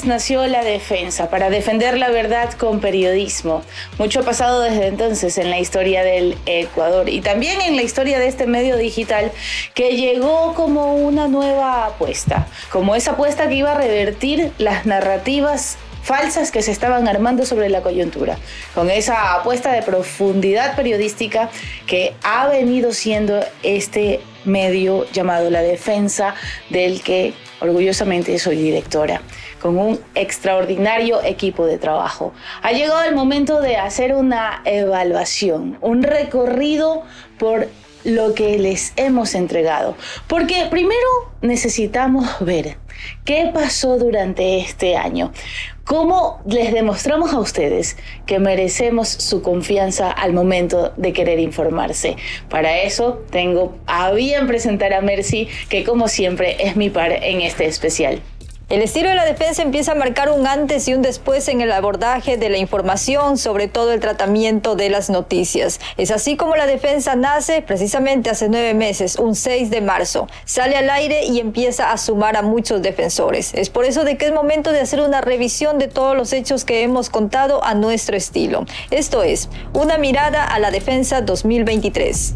entonces nació La Defensa, para defender la verdad con periodismo. Mucho ha pasado desde entonces en la historia del Ecuador y también en la historia de este medio digital que llegó como una nueva apuesta, como esa apuesta que iba a revertir las narrativas falsas que se estaban armando sobre la coyuntura, con esa apuesta de profundidad periodística que ha venido siendo este medio llamado La Defensa, del que orgullosamente soy directora, con un extraordinario equipo de trabajo. Ha llegado el momento de hacer una evaluación, un recorrido por lo que les hemos entregado, porque primero necesitamos ver qué pasó durante este año. ¿Cómo les demostramos a ustedes que merecemos su confianza al momento de querer informarse? Para eso tengo a bien presentar a Mercy, que como siempre es mi par en este especial. El estilo de La Defensa empieza a marcar un antes y un después en el abordaje de la información, sobre todo el tratamiento de las noticias. Es así como La Defensa nace precisamente hace 9 meses, un 6 de marzo. Sale al aire y empieza a sumar a muchos defensores. Es por eso de que es momento de hacer una revisión de todos los hechos que hemos contado a nuestro estilo. Esto es, una mirada a La Defensa 2023.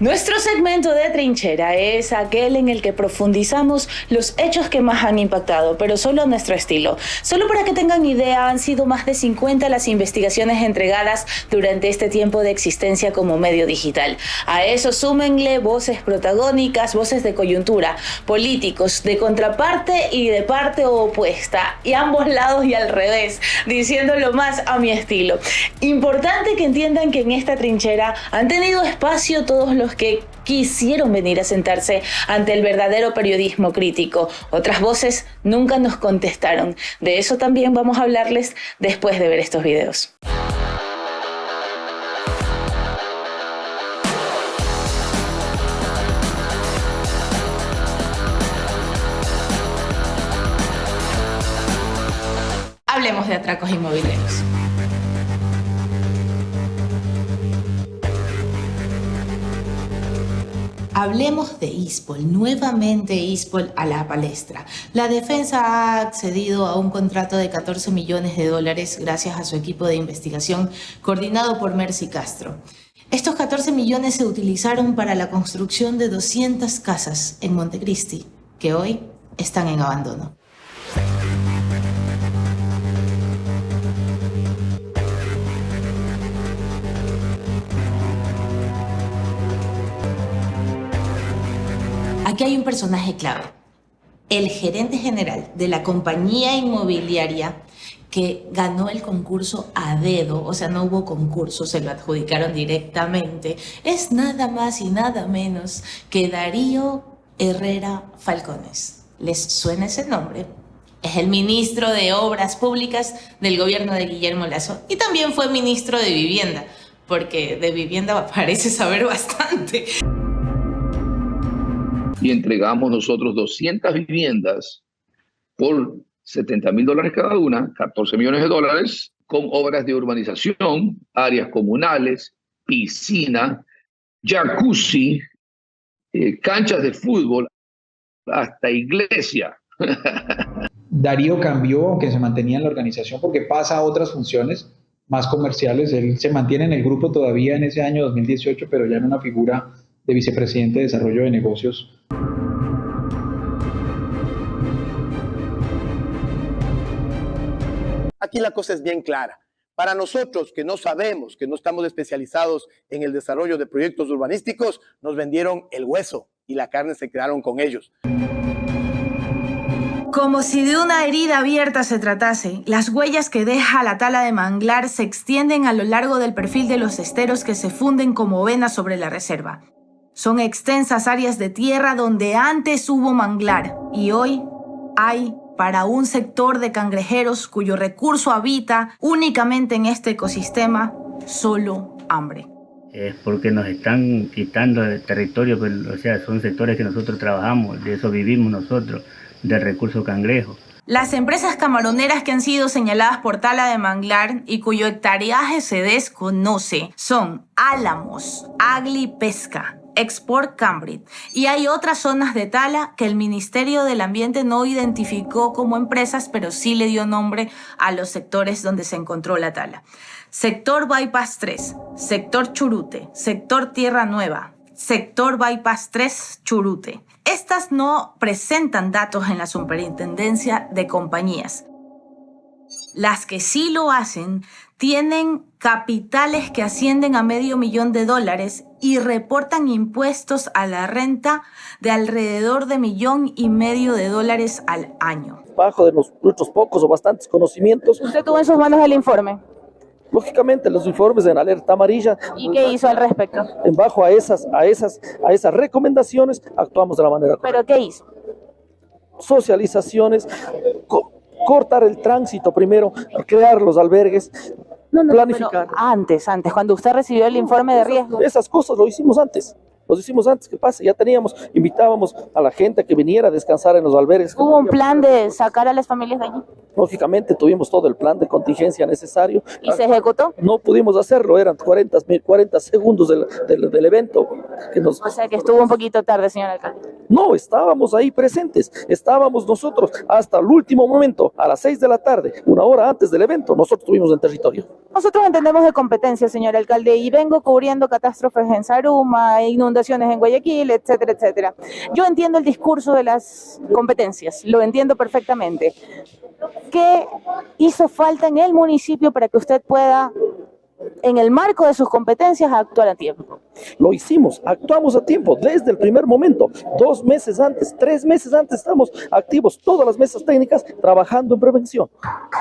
Nuestro segmento de trinchera es aquel en el que profundizamos los hechos que más han impactado, pero solo a nuestro estilo. Solo para que tengan idea, han sido más de 50 las investigaciones entregadas durante este tiempo de existencia como medio digital. A eso súmenle voces protagónicas, voces de coyuntura, políticos, de contraparte y de parte opuesta, y ambos lados y al revés, diciéndolo más a mi estilo. Importante que entiendan que en esta trinchera han tenido espacio todos los que quisieron venir a sentarse ante el verdadero periodismo crítico. Otras voces nunca nos contestaron. De eso también vamos a hablarles después de ver estos videos. Hablemos de atracos inmobiliarios. Hablemos de Ispol, nuevamente Ispol a la palestra. La Defensa ha accedido a un contrato de $14 millones gracias a su equipo de investigación coordinado por Mercy Castro. Estos 14 millones se utilizaron para la construcción de 200 casas en Montecristi, que hoy están en abandono. Aquí hay un personaje clave, el gerente general de la compañía inmobiliaria que ganó el concurso a dedo, o sea, no hubo concurso, se lo adjudicaron directamente. Es nada más y nada menos que Darío Herrera Falcones. ¿Les suena ese nombre? Es el ministro de Obras Públicas del gobierno de Guillermo Lasso y también fue ministro de Vivienda, porque de vivienda parece saber bastante. Y entregamos nosotros 200 viviendas por $70,000 cada una, $14 millones, con obras de urbanización, áreas comunales, piscina, jacuzzi, canchas de fútbol, hasta iglesia. Darío cambió, aunque se mantenía en la organización, porque pasa a otras funciones más comerciales. Él se mantiene en el grupo todavía en ese año 2018, pero ya en una figura de vicepresidente de Desarrollo de Negocios. Aquí la cosa es bien clara. Para nosotros que no sabemos, que no estamos especializados en el desarrollo de proyectos urbanísticos, nos vendieron el hueso y la carne se quedaron con ellos. Como si de una herida abierta se tratase, las huellas que deja la tala de manglar se extienden a lo largo del perfil de los esteros que se funden como venas sobre la reserva. Son extensas áreas de tierra donde antes hubo manglar y hoy hay, para un sector de cangrejeros cuyo recurso habita únicamente en este ecosistema, solo hambre. Es porque nos están quitando el territorio, pues, o sea, son sectores que nosotros trabajamos, de eso vivimos nosotros, del recurso cangrejo. Las empresas camaroneras que han sido señaladas por tala de manglar y cuyo hectareaje se desconoce son Álamos, Agli Pesca, Export Cambridge. Y hay otras zonas de tala que el Ministerio del Ambiente no identificó como empresas, pero sí le dio nombre a los sectores donde se encontró la tala. Sector Bypass 3, Sector Churute, Sector Tierra Nueva, Sector Bypass 3 Churute. Estas no presentan datos en la Superintendencia de Compañías. Las que sí lo hacen tienen capitales que ascienden a $500,000 y reportan impuestos a la renta de alrededor de $1,500,000 al año. Bajo de nuestros pocos o bastantes conocimientos. ¿Usted tuvo en sus manos el informe? Lógicamente, los informes en alerta amarilla. ¿Y qué hizo al respecto? En bajo a esas recomendaciones, actuamos de la manera correcta. ¿Pero qué hizo? Socializaciones, cortar el tránsito primero, crear los albergues, planificar. Antes, cuando usted recibió el informe de riesgo. Esas cosas lo hicimos antes. ¿Qué pasa? Ya invitábamos a la gente a que viniera a descansar en los albergues. ¿Hubo un plan de sacar a las familias de allí? Lógicamente tuvimos todo el plan de contingencia necesario. ¿Y se ejecutó? No pudimos hacerlo, eran 40 segundos del evento. O sea que estuvo un poquito tarde, señor alcalde. No, estábamos ahí presentes, estábamos nosotros hasta el último momento, a las 6 de la tarde, una hora antes del evento, nosotros estuvimos en territorio. Nosotros entendemos de competencia, señor alcalde, y vengo cubriendo catástrofes en Zaruma, inundaciones en Guayaquil, etcétera, etcétera. Yo entiendo el discurso de las competencias, lo entiendo perfectamente. ¿Qué hizo falta en el municipio para que usted pueda, en el marco de sus competencias, actuar a tiempo? Lo hicimos, actuamos a tiempo desde el primer momento, 2 meses antes, 3 meses antes estamos activos, todas las mesas técnicas trabajando en prevención.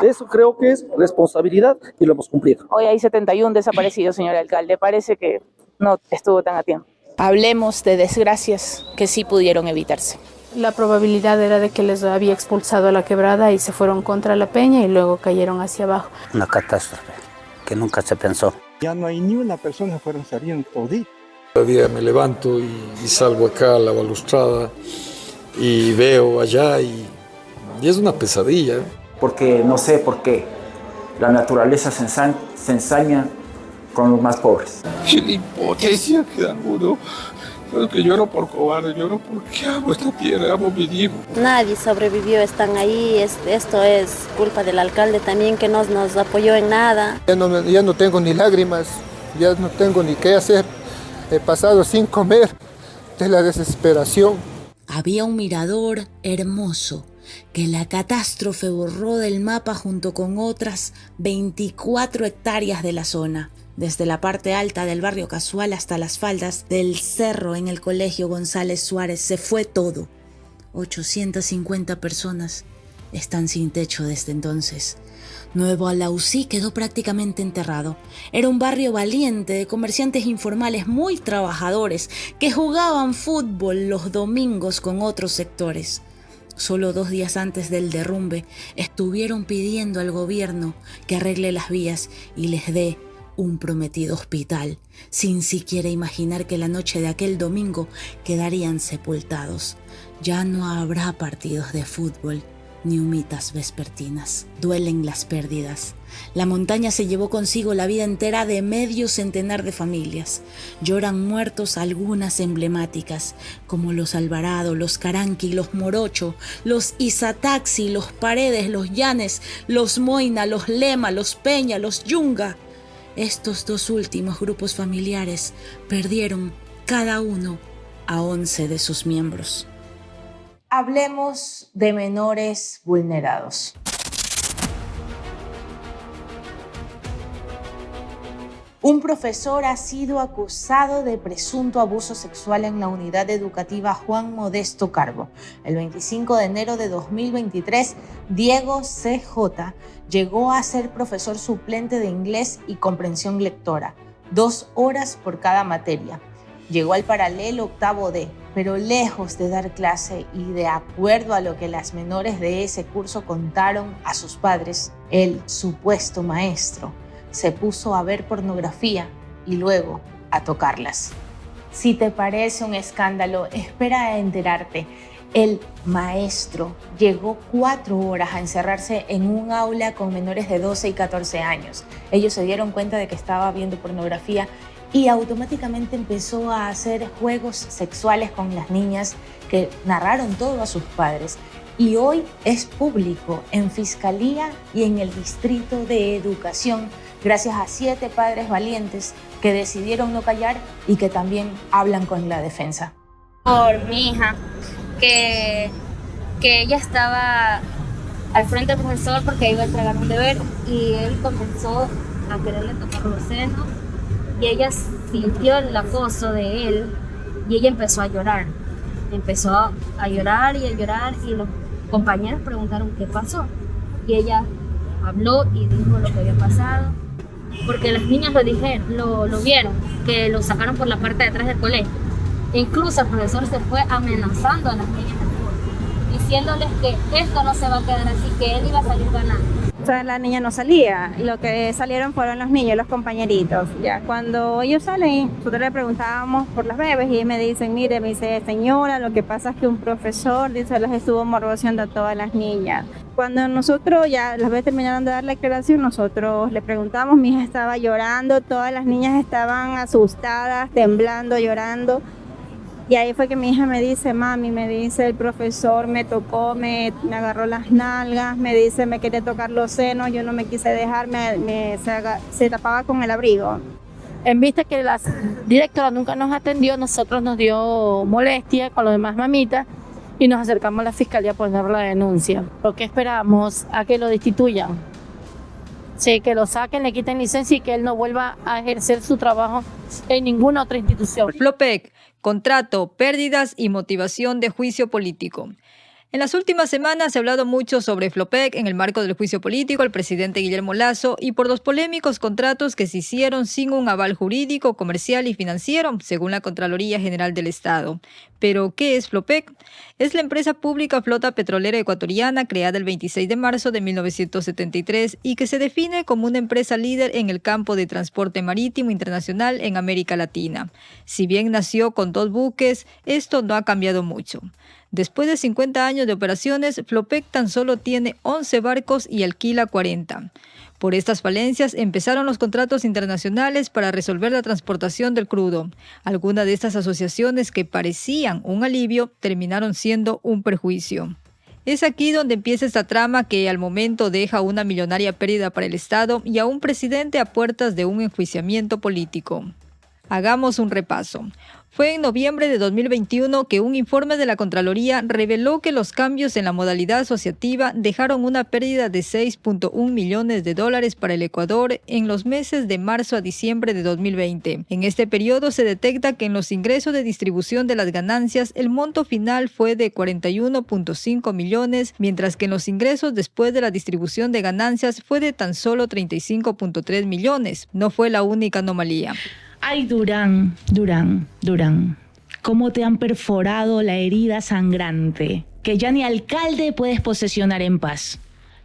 Eso creo que es responsabilidad y lo hemos cumplido. Hoy hay 71 desaparecidos, señor alcalde, parece que no estuvo tan a tiempo. Hablemos de desgracias que sí pudieron evitarse. La probabilidad era de que les había expulsado a la quebrada y se fueron contra la peña y luego cayeron hacia abajo. Una catástrofe que nunca se pensó. Ya no hay ni una persona, salieron toditos. Cada día me levanto y salgo acá a la balustrada y veo allá y es una pesadilla. Porque no sé por qué la naturaleza se ensaña con los más pobres. Y la impotencia que da uno. Creo que lloro por cobarde, lloro porque amo esta tierra, amo mi hijo. Nadie sobrevivió, están ahí. Esto es culpa del alcalde también, que no nos apoyó en nada. Ya no tengo ni lágrimas, ya no tengo ni qué hacer. He pasado sin comer de la desesperación. Había un mirador hermoso que la catástrofe borró del mapa junto con otras 24 hectáreas de la zona. Desde la parte alta del barrio Casual hasta las faldas del cerro en el Colegio González Suárez se fue todo. 850 personas están sin techo desde entonces. Nuevo Alausí quedó prácticamente enterrado. Era un barrio valiente de comerciantes informales muy trabajadores que jugaban fútbol los domingos con otros sectores. Solo 2 días antes del derrumbe estuvieron pidiendo al gobierno que arregle las vías y les dé un prometido hospital, sin siquiera imaginar que la noche de aquel domingo quedarían sepultados. Ya no habrá partidos de fútbol ni humitas vespertinas. Duelen las pérdidas. La montaña se llevó consigo la vida entera de medio centenar de familias. Lloran muertos algunas emblemáticas, como los Alvarado, los Caranqui, los Morocho, los Izataxi, los Paredes, los Llanes, los Moina, los Lema, los Peña, los Yunga. Estos 2 últimos grupos familiares perdieron cada uno a 11 de sus miembros. Hablemos de menores vulnerados. Un profesor ha sido acusado de presunto abuso sexual en la unidad educativa Juan Modesto Carbo. El 25 de enero de 2023, Diego C.J. llegó a ser profesor suplente de inglés y comprensión lectora, 2 horas por cada materia. Llegó al paralelo octavo D, pero lejos de dar clase y de acuerdo a lo que las menores de ese curso contaron a sus padres, el supuesto maestro se puso a ver pornografía y luego a tocarlas. Si te parece un escándalo, espera a enterarte. El maestro llegó 4 horas a encerrarse en un aula con menores de 12 y 14 años. Ellos se dieron cuenta de que estaba viendo pornografía y automáticamente empezó a hacer juegos sexuales con las niñas que narraron todo a sus padres. Y hoy es público en Fiscalía y en el Distrito de Educación, gracias a 7 padres valientes que decidieron no callar y que también hablan con la defensa. Por mi hija, que ella estaba al frente del profesor porque iba a entregar un deber y él comenzó a quererle tocar los senos y ella sintió el acoso de él y ella empezó a llorar. Empezó a llorar y los compañeros preguntaron qué pasó y ella habló y dijo lo que había pasado porque las niñas lo vieron, que lo sacaron por la parte de atrás del colegio. Incluso el profesor se fue amenazando a las niñas diciéndoles que esto no se va a quedar así, que él iba a salir ganando. O sea, la niña no salía, lo que salieron fueron los niños, los compañeritos. Ya cuando ellos salen, nosotros le preguntábamos por las bebés y me dicen, mire, me dice, señora, lo que pasa es que un profesor, dice, las estuvo morboseando a todas las niñas. Cuando nosotros ya las bebés terminaron de dar la declaración, nosotros le preguntamos, mi hija estaba llorando, todas las niñas estaban asustadas, temblando, llorando. Y ahí fue que mi hija me dice, mami, me dice, el profesor me tocó, me agarró las nalgas, me dice, me quería tocar los senos, yo no me quise dejar, se tapaba con el abrigo. En vista que la directora nunca nos atendió, nosotros nos dio molestia con los demás mamitas y nos acercamos a la fiscalía a poner la denuncia. Lo que esperamos a que lo destituyan. Sí, que lo saquen, le quiten licencia y que él no vuelva a ejercer su trabajo en ninguna otra institución. Flopec, contrato, pérdidas y motivación de juicio político. En las últimas semanas se ha hablado mucho sobre Flopec en el marco del juicio político al presidente Guillermo Lasso y por los polémicos contratos que se hicieron sin un aval jurídico, comercial y financiero, según la Contraloría General del Estado. ¿Pero qué es Flopec? Es la empresa pública flota petrolera ecuatoriana creada el 26 de marzo de 1973 y que se define como una empresa líder en el campo de transporte marítimo internacional en América Latina. Si bien nació con 2 buques, esto no ha cambiado mucho. Después de 50 años de operaciones, Flopec tan solo tiene 11 barcos y alquila 40. Por estas falencias empezaron los contratos internacionales para resolver la transportación del crudo. Algunas de estas asociaciones que parecían un alivio terminaron siendo un perjuicio. Es aquí donde empieza esta trama que al momento deja una millonaria pérdida para el Estado y a un presidente a puertas de un enjuiciamiento político. Hagamos un repaso. Fue en noviembre de 2021 que un informe de la Contraloría reveló que los cambios en la modalidad asociativa dejaron una pérdida de $6.1 millones para el Ecuador en los meses de marzo a diciembre de 2020. En este periodo se detecta que en los ingresos de distribución de las ganancias el monto final fue de 41.5 millones, mientras que en los ingresos después de la distribución de ganancias fue de tan solo 35.3 millones. No fue la única anomalía. Ay, Durán, cómo te han perforado la herida sangrante, que ya ni alcalde puedes posesionar en paz.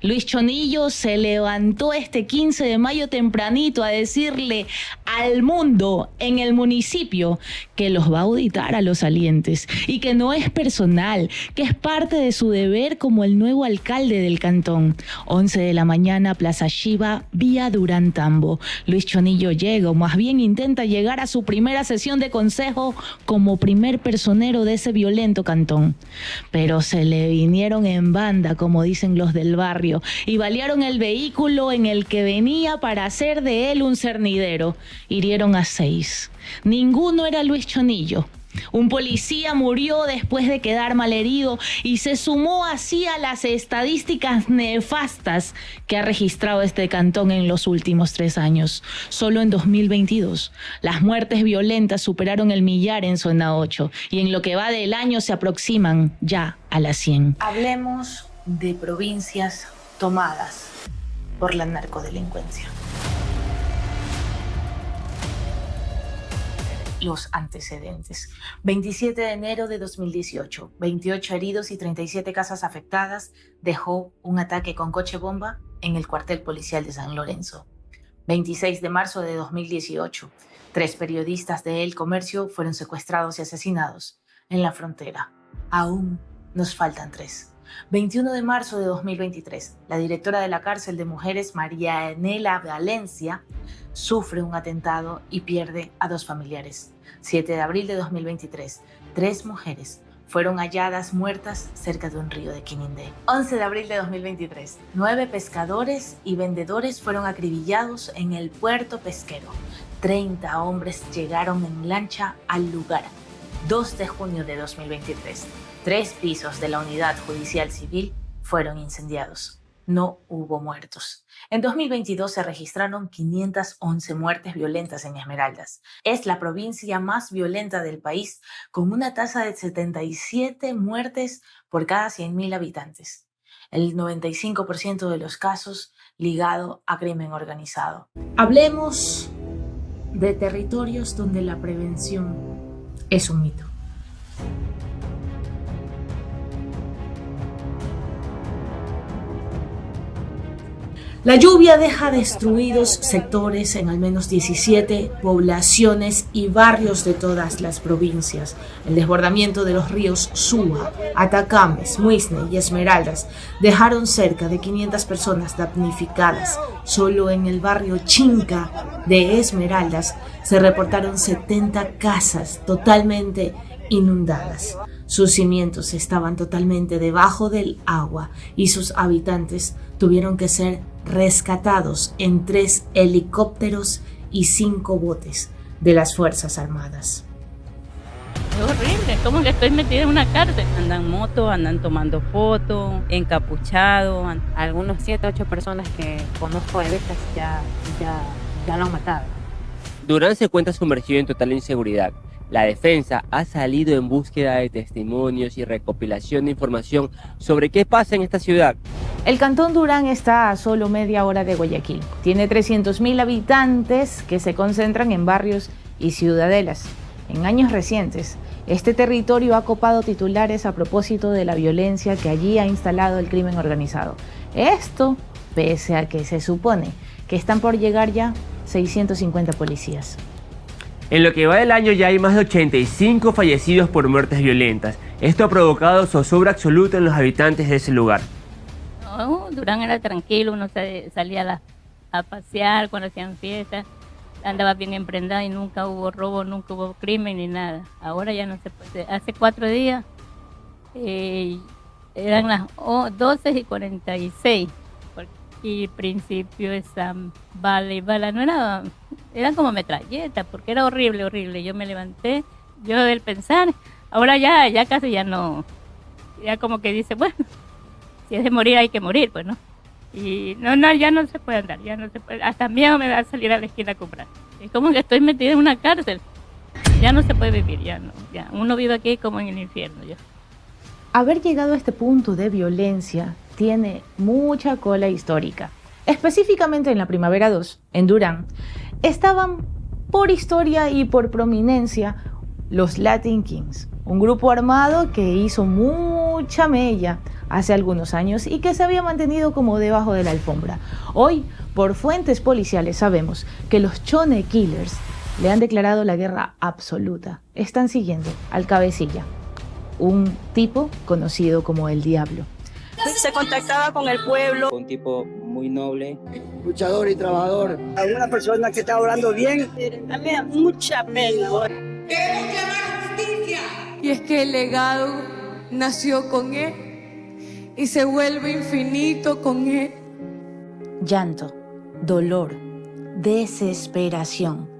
Luis Chonillo se levantó este 15 de mayo tempranito a decirle al mundo en el municipio que los va a auditar a los salientes y que no es personal, que es parte de su deber como el nuevo alcalde del cantón. 11 de la mañana, Plaza Chiva, vía Durán Tambo. Luis Chonillo llega, o más bien intenta llegar a su primera sesión de consejo como primer personero de ese violento cantón. Pero se le vinieron en banda, como dicen los del barrio, y balearon el vehículo en el que venía para hacer de él un cernidero. Hirieron a 6. Ninguno era Luis Chonillo. Un policía murió después de quedar malherido y se sumó así a las estadísticas nefastas que ha registrado este cantón en los últimos 3 años. Solo en 2022, las muertes violentas superaron el 1.000.000 en zona 8 y en lo que va del año se aproximan ya a las 100. Hablemos de provincias tomadas por la narcodelincuencia. Los antecedentes. 27 de enero de 2018, 28 heridos y 37 casas afectadas dejó un ataque con coche bomba en el cuartel policial de San Lorenzo. 26 de marzo de 2018, 3 periodistas de El Comercio fueron secuestrados y asesinados en la frontera. Aún nos faltan 3. 21 de marzo de 2023, la directora de la cárcel de mujeres, María Enela Valencia, sufre un atentado y pierde a 2 familiares. 7 de abril de 2023, 3 mujeres fueron halladas muertas cerca de un río de Quinindé. 11 de abril de 2023, 9 pescadores y vendedores fueron acribillados en el puerto pesquero. 30 hombres llegaron en lancha al lugar. 2 de junio de 2023, 3 pisos de la unidad judicial civil fueron incendiados. No hubo muertos. En 2022 se registraron 511 muertes violentas en Esmeraldas. Es la provincia más violenta del país, con una tasa de 77 muertes por cada 100.000 habitantes. El 95% de los casos ligado a crimen organizado. Hablemos de territorios donde la prevención es un mito. La lluvia deja destruidos sectores en al menos 17 poblaciones y barrios de todas las provincias. El desbordamiento de los ríos Súa, Atacames, Muisne y Esmeraldas dejaron cerca de 500 personas damnificadas. Solo en el barrio Chinca de Esmeraldas se reportaron 70 casas totalmente inundadas. Sus cimientos estaban totalmente debajo del agua y sus habitantes tuvieron que ser rescatados en 3 helicópteros y 5 botes de las Fuerzas Armadas. Es horrible, como que estoy metida en una cárcel. Andan en moto, andan tomando fotos, encapuchados. Algunos 7, 8 personas que conozco de estas ya lo han matado. Durán se encuentra sumergido en total inseguridad. La defensa ha salido en búsqueda de testimonios y recopilación de información sobre qué pasa en esta ciudad. El cantón Durán está a solo media hora de Guayaquil. Tiene 300.000 habitantes que se concentran en barrios y ciudadelas. En años recientes, este territorio ha copado titulares a propósito de la violencia que allí ha instalado el crimen organizado. Esto pese a que se supone que están por llegar ya 650 policías. En lo que va del año ya hay más de 85 fallecidos por muertes violentas. Esto ha provocado zozobra absoluta en los habitantes de ese lugar. No, Durán era tranquilo, uno salía a pasear cuando hacían fiestas, andaba bien emprendada y nunca hubo robo, nunca hubo crimen ni nada. Ahora ya no se puede. Hace 4 días eran las 12:46. Y principio esa bala no era, eran como metralletas, porque era horrible, horrible. Yo me levanté, yo del pensar, ahora ya casi ya no, ya como que dice, bueno, si es de morir hay que morir, pues no. Y no, ya no se puede andar, ya no se puede, hasta miedo me da a salir a la esquina a comprar. Es como que estoy metida en una cárcel, ya no se puede vivir, ya uno vive aquí como en el infierno ya. Haber llegado a este punto de violencia tiene mucha cola histórica. Específicamente en la Primavera 2, en Durán, estaban por historia y por prominencia los Latin Kings, un grupo armado que hizo mucha mella hace algunos años y que se había mantenido como debajo de la alfombra. Hoy, por fuentes policiales, sabemos que los Chone Killers le han declarado la guerra absoluta. Están siguiendo al cabecilla, un tipo conocido como el Diablo. Se contactaba con el pueblo. Un tipo muy noble, luchador y trabajador. Alguna persona que está hablando bien. A mí me da mucha pena. Queremos clamar justicia. Y es que el legado nació con él y se vuelve infinito con él. Llanto, dolor, desesperación.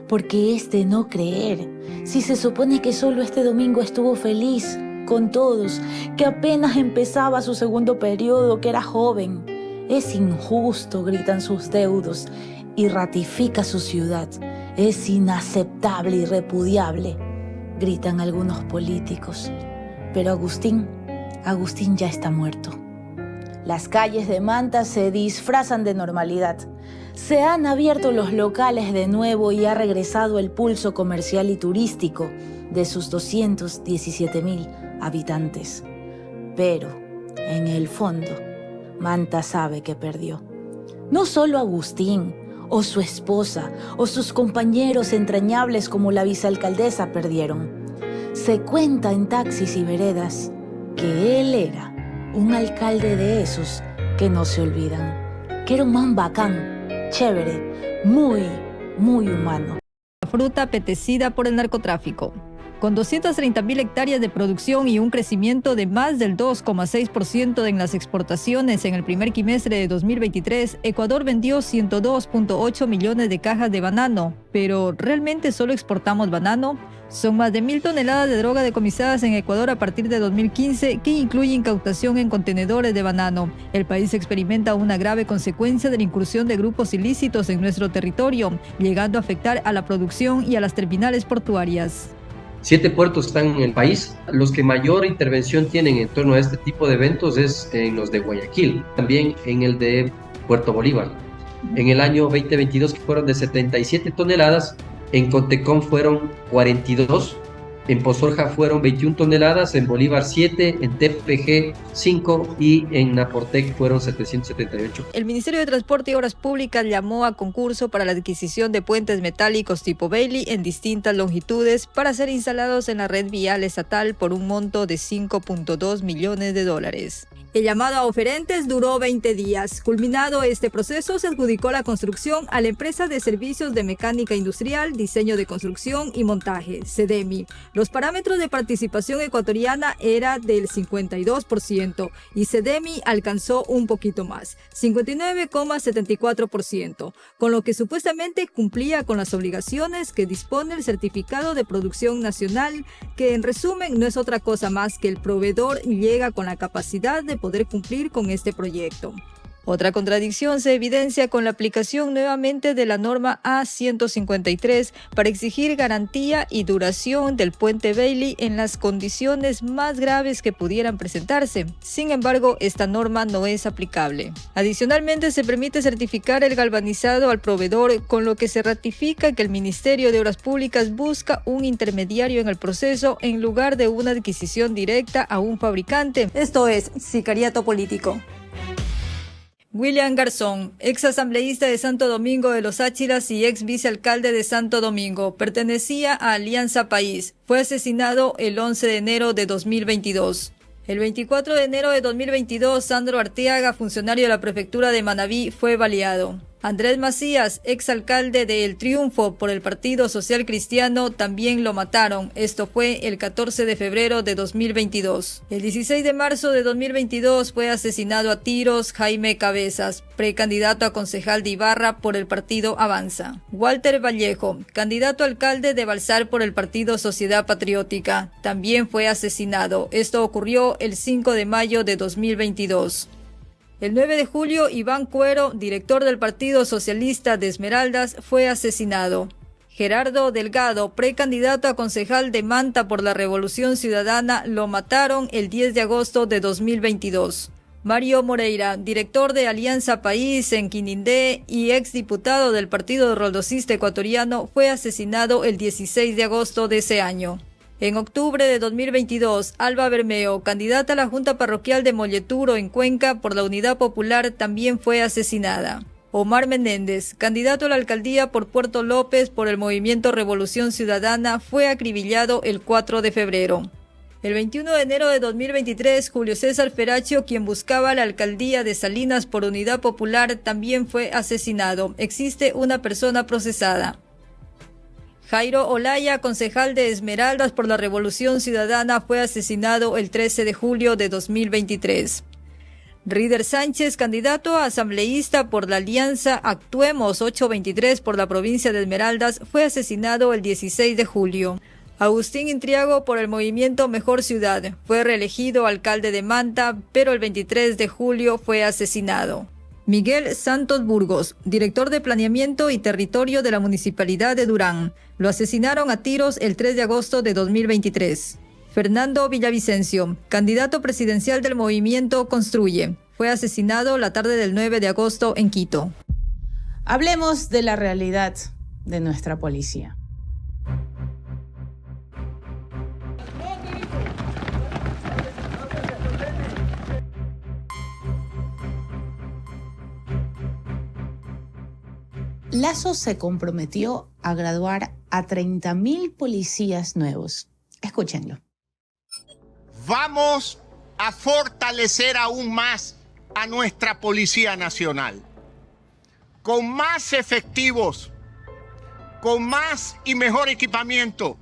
Porque es de no creer, si se supone que solo este domingo estuvo feliz con todos, que apenas empezaba su segundo periodo, que era joven. Es injusto, gritan sus deudos, y ratifica su ciudad. Es inaceptable y repudiable, gritan algunos políticos. Pero Agustín ya está muerto. Las calles de Manta se disfrazan de normalidad. Se han abierto los locales de nuevo y ha regresado el pulso comercial y turístico de sus 217.000 habitantes. Pero, en el fondo, Manta sabe que perdió. No solo Agustín, o su esposa, o sus compañeros entrañables como la vicealcaldesa perdieron. Se cuenta en taxis y veredas que él era un alcalde de esos que no se olvidan, que era un man bacán, chévere, muy humano. La fruta apetecida por el narcotráfico. Con 230.000 hectáreas de producción y un crecimiento de más del 2,6% en las exportaciones en el primer quimestre de 2023, Ecuador vendió 102.8 millones de cajas de banano. ¿Pero realmente solo exportamos banano? Son más de 1.000 toneladas de droga decomisadas en Ecuador a partir de 2015, que incluye incautación en contenedores de banano. El país experimenta una grave consecuencia de la incursión de grupos ilícitos en nuestro territorio, llegando a afectar a la producción y a las terminales portuarias. 7 puertos están en el país. Los que mayor intervención tienen en torno a este tipo de eventos es en los de Guayaquil, también en el de Puerto Bolívar. En el año 2022, que fueron de 77 toneladas, en Contecón fueron 42, en Pozorja fueron 21 toneladas, en Bolívar 7, en TPG 5 y en Naportec fueron 778. El Ministerio de Transporte y Obras Públicas llamó a concurso para la adquisición de puentes metálicos tipo Bailey en distintas longitudes para ser instalados en la red vial estatal por un monto de $5.2 millones. El llamado a oferentes duró 20 días. Culminado este proceso, se adjudicó la construcción a la empresa de servicios de mecánica industrial, diseño de construcción y montaje, CEDEMI. Los parámetros de participación ecuatoriana era del 52% y CEDEMI alcanzó un poquito más, 59,74%, con lo que supuestamente cumplía con las obligaciones que dispone el certificado de producción nacional, que en resumen no es otra cosa más que el proveedor llega con la capacidad de poder cumplir con este proyecto. Otra contradicción se evidencia con la aplicación nuevamente de la norma A153 para exigir garantía y duración del puente Bailey en las condiciones más graves que pudieran presentarse. Sin embargo, esta norma no es aplicable. Adicionalmente, se permite certificar el galvanizado al proveedor, con lo que se ratifica que el Ministerio de Obras Públicas busca un intermediario en el proceso en lugar de una adquisición directa a un fabricante. Esto es sicariato político. William Garzón, ex asambleísta de Santo Domingo de los Áchilas y ex vicealcalde de Santo Domingo, pertenecía a Alianza País. Fue asesinado el 11 de enero de 2022. El 24 de enero de 2022, Sandro Arteaga, funcionario de la prefectura de Manabí, fue baleado. Andrés Macías, exalcalde de El Triunfo por el Partido Social Cristiano, también lo mataron. Esto fue el 14 de febrero de 2022. El 16 de marzo de 2022 fue asesinado a tiros Jaime Cabezas, precandidato a concejal de Ibarra por el partido Avanza. Walter Vallejo, candidato a alcalde de Balsar por el partido Sociedad Patriótica, también fue asesinado. Esto ocurrió el 5 de mayo de 2022. El 9 de julio, Iván Cuero, director del Partido Socialista de Esmeraldas, fue asesinado. Gerardo Delgado, precandidato a concejal de Manta por la Revolución Ciudadana, lo mataron el 10 de agosto de 2022. Mario Moreira, director de Alianza País en Quinindé y exdiputado del Partido Roldosista Ecuatoriano, fue asesinado el 16 de agosto de ese año. En octubre de 2022, Alba Bermeo, candidata a la Junta Parroquial de Molleturo en Cuenca por la Unidad Popular, también fue asesinada. Omar Menéndez, candidato a la alcaldía por Puerto López por el Movimiento Revolución Ciudadana, fue acribillado el 4 de febrero. El 21 de enero de 2023, Julio César Feracio, quien buscaba la alcaldía de Salinas por Unidad Popular, también fue asesinado. Existe una persona procesada. Jairo Olaya, concejal de Esmeraldas por la Revolución Ciudadana, fue asesinado el 13 de julio de 2023. Rider Sánchez, candidato a asambleísta por la alianza Actuemos 823 por la provincia de Esmeraldas, fue asesinado el 16 de julio. Agustín Intriago, por el movimiento Mejor Ciudad, fue reelegido alcalde de Manta, pero el 23 de julio fue asesinado. Miguel Santos Burgos, director de Planeamiento y Territorio de la Municipalidad de Durán. Lo asesinaron a tiros el 3 de agosto de 2023. Fernando Villavicencio, candidato presidencial del movimiento Construye, fue asesinado la tarde del 9 de agosto en Quito. Hablemos de la realidad de nuestra policía. Lazo se comprometió a graduar a 30.000 policías nuevos. Escúchenlo. Vamos a fortalecer aún más a nuestra Policía Nacional, con más efectivos, con más y mejor equipamiento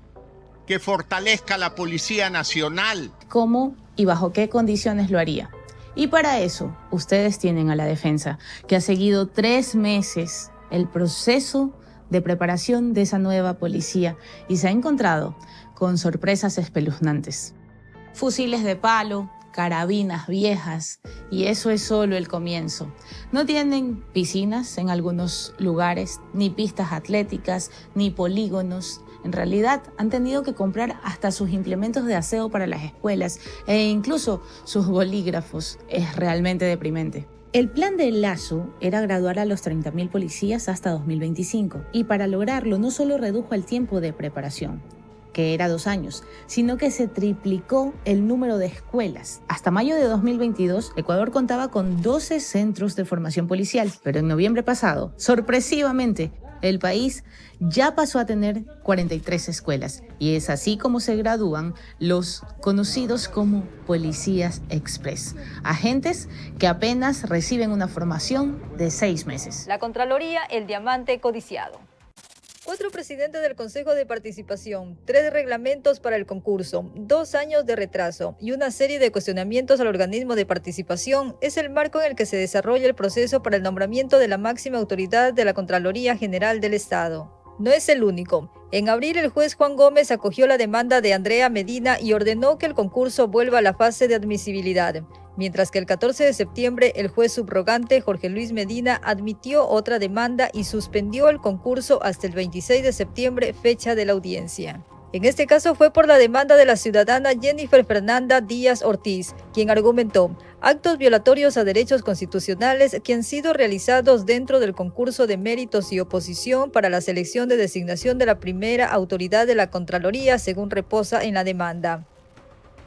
que fortalezca la Policía Nacional. ¿Cómo y bajo qué condiciones lo haría? Y para eso, ustedes tienen a la defensa, que ha seguido 3 meses el proceso de preparación de esa nueva policía y se ha encontrado con sorpresas espeluznantes. Fusiles de palo, carabinas viejas, y eso es solo el comienzo. No tienen piscinas en algunos lugares, ni pistas atléticas, ni polígonos. En realidad han tenido que comprar hasta sus implementos de aseo para las escuelas e incluso sus bolígrafos. Es realmente deprimente. El plan de Lasso era graduar a los 30.000 policías hasta 2025 y para lograrlo no solo redujo el tiempo de preparación, que era 2 años, sino que se triplicó el número de escuelas. Hasta mayo de 2022, Ecuador contaba con 12 centros de formación policial, pero en noviembre pasado, sorpresivamente, el país ya pasó a tener 43 escuelas y es así como se gradúan los conocidos como policías express, agentes que apenas reciben una formación de 6 meses. La Contraloría, el diamante codiciado. 4 presidentes del Consejo de Participación, 3 reglamentos para el concurso, 2 años de retraso y una serie de cuestionamientos al organismo de participación es el marco en el que se desarrolla el proceso para el nombramiento de la máxima autoridad de la Contraloría General del Estado. No es el único. En abril, el juez Juan Gómez acogió la demanda de Andrea Medina y ordenó que el concurso vuelva a la fase de admisibilidad. Mientras que el 14 de septiembre, el juez subrogante Jorge Luis Medina admitió otra demanda y suspendió el concurso hasta el 26 de septiembre, fecha de la audiencia. En este caso fue por la demanda de la ciudadana Jennifer Fernanda Díaz Ortiz, quien argumentó actos violatorios a derechos constitucionales que han sido realizados dentro del concurso de méritos y oposición para la selección de designación de la primera autoridad de la Contraloría, según reposa en la demanda.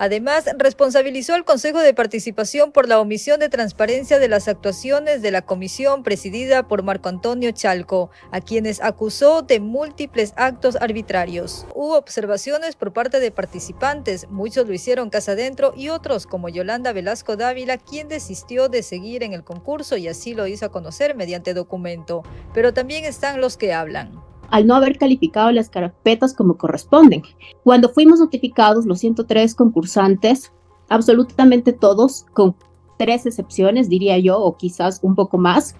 Además, responsabilizó al Consejo de Participación por la omisión de transparencia de las actuaciones de la comisión presidida por Marco Antonio Chalco, a quienes acusó de múltiples actos arbitrarios. Hubo observaciones por parte de participantes, muchos lo hicieron casa adentro y otros, como Yolanda Velasco Dávila, quien desistió de seguir en el concurso y así lo hizo conocer mediante documento. Pero también están los que hablan. Al no haber calificado las carpetas como corresponden. Cuando fuimos notificados, los 103 concursantes, absolutamente todos, con 3 excepciones, diría yo, o quizás un poco más,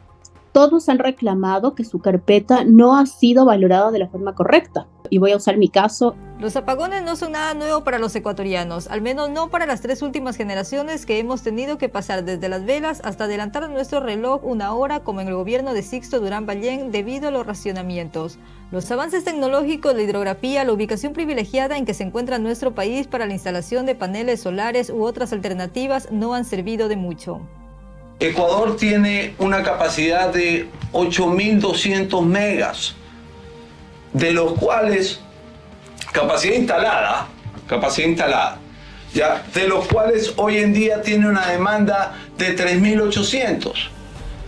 todos han reclamado que su carpeta no ha sido valorada de la forma correcta. Y voy a usar mi caso. Los apagones no son nada nuevo para los ecuatorianos, al menos no para las 3 últimas generaciones que hemos tenido que pasar desde las velas hasta adelantar nuestro reloj 1 hora como en el gobierno de Sixto Durán Ballén debido a los racionamientos. Los avances tecnológicos, la hidrografía, la ubicación privilegiada en que se encuentra nuestro país para la instalación de paneles solares u otras alternativas no han servido de mucho. Ecuador tiene una capacidad de 8.200 megas, de los cuales capacidad instalada, ya, de los cuales hoy en día tiene una demanda de 3.800.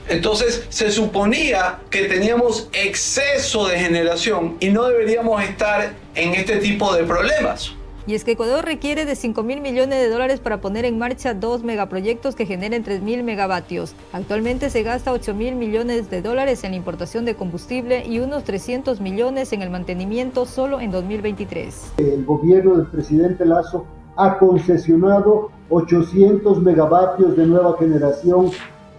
Entonces se suponía que teníamos exceso de generación y no deberíamos estar en este tipo de problemas. Y es que Ecuador requiere de $5.000 millones para poner en marcha 2 megaproyectos que generen 3.000 megavatios. Actualmente se gasta $8.000 millones en la importación de combustible y unos 300 millones en el mantenimiento solo en 2023. El gobierno del presidente Lasso ha concesionado 800 megavatios de nueva generación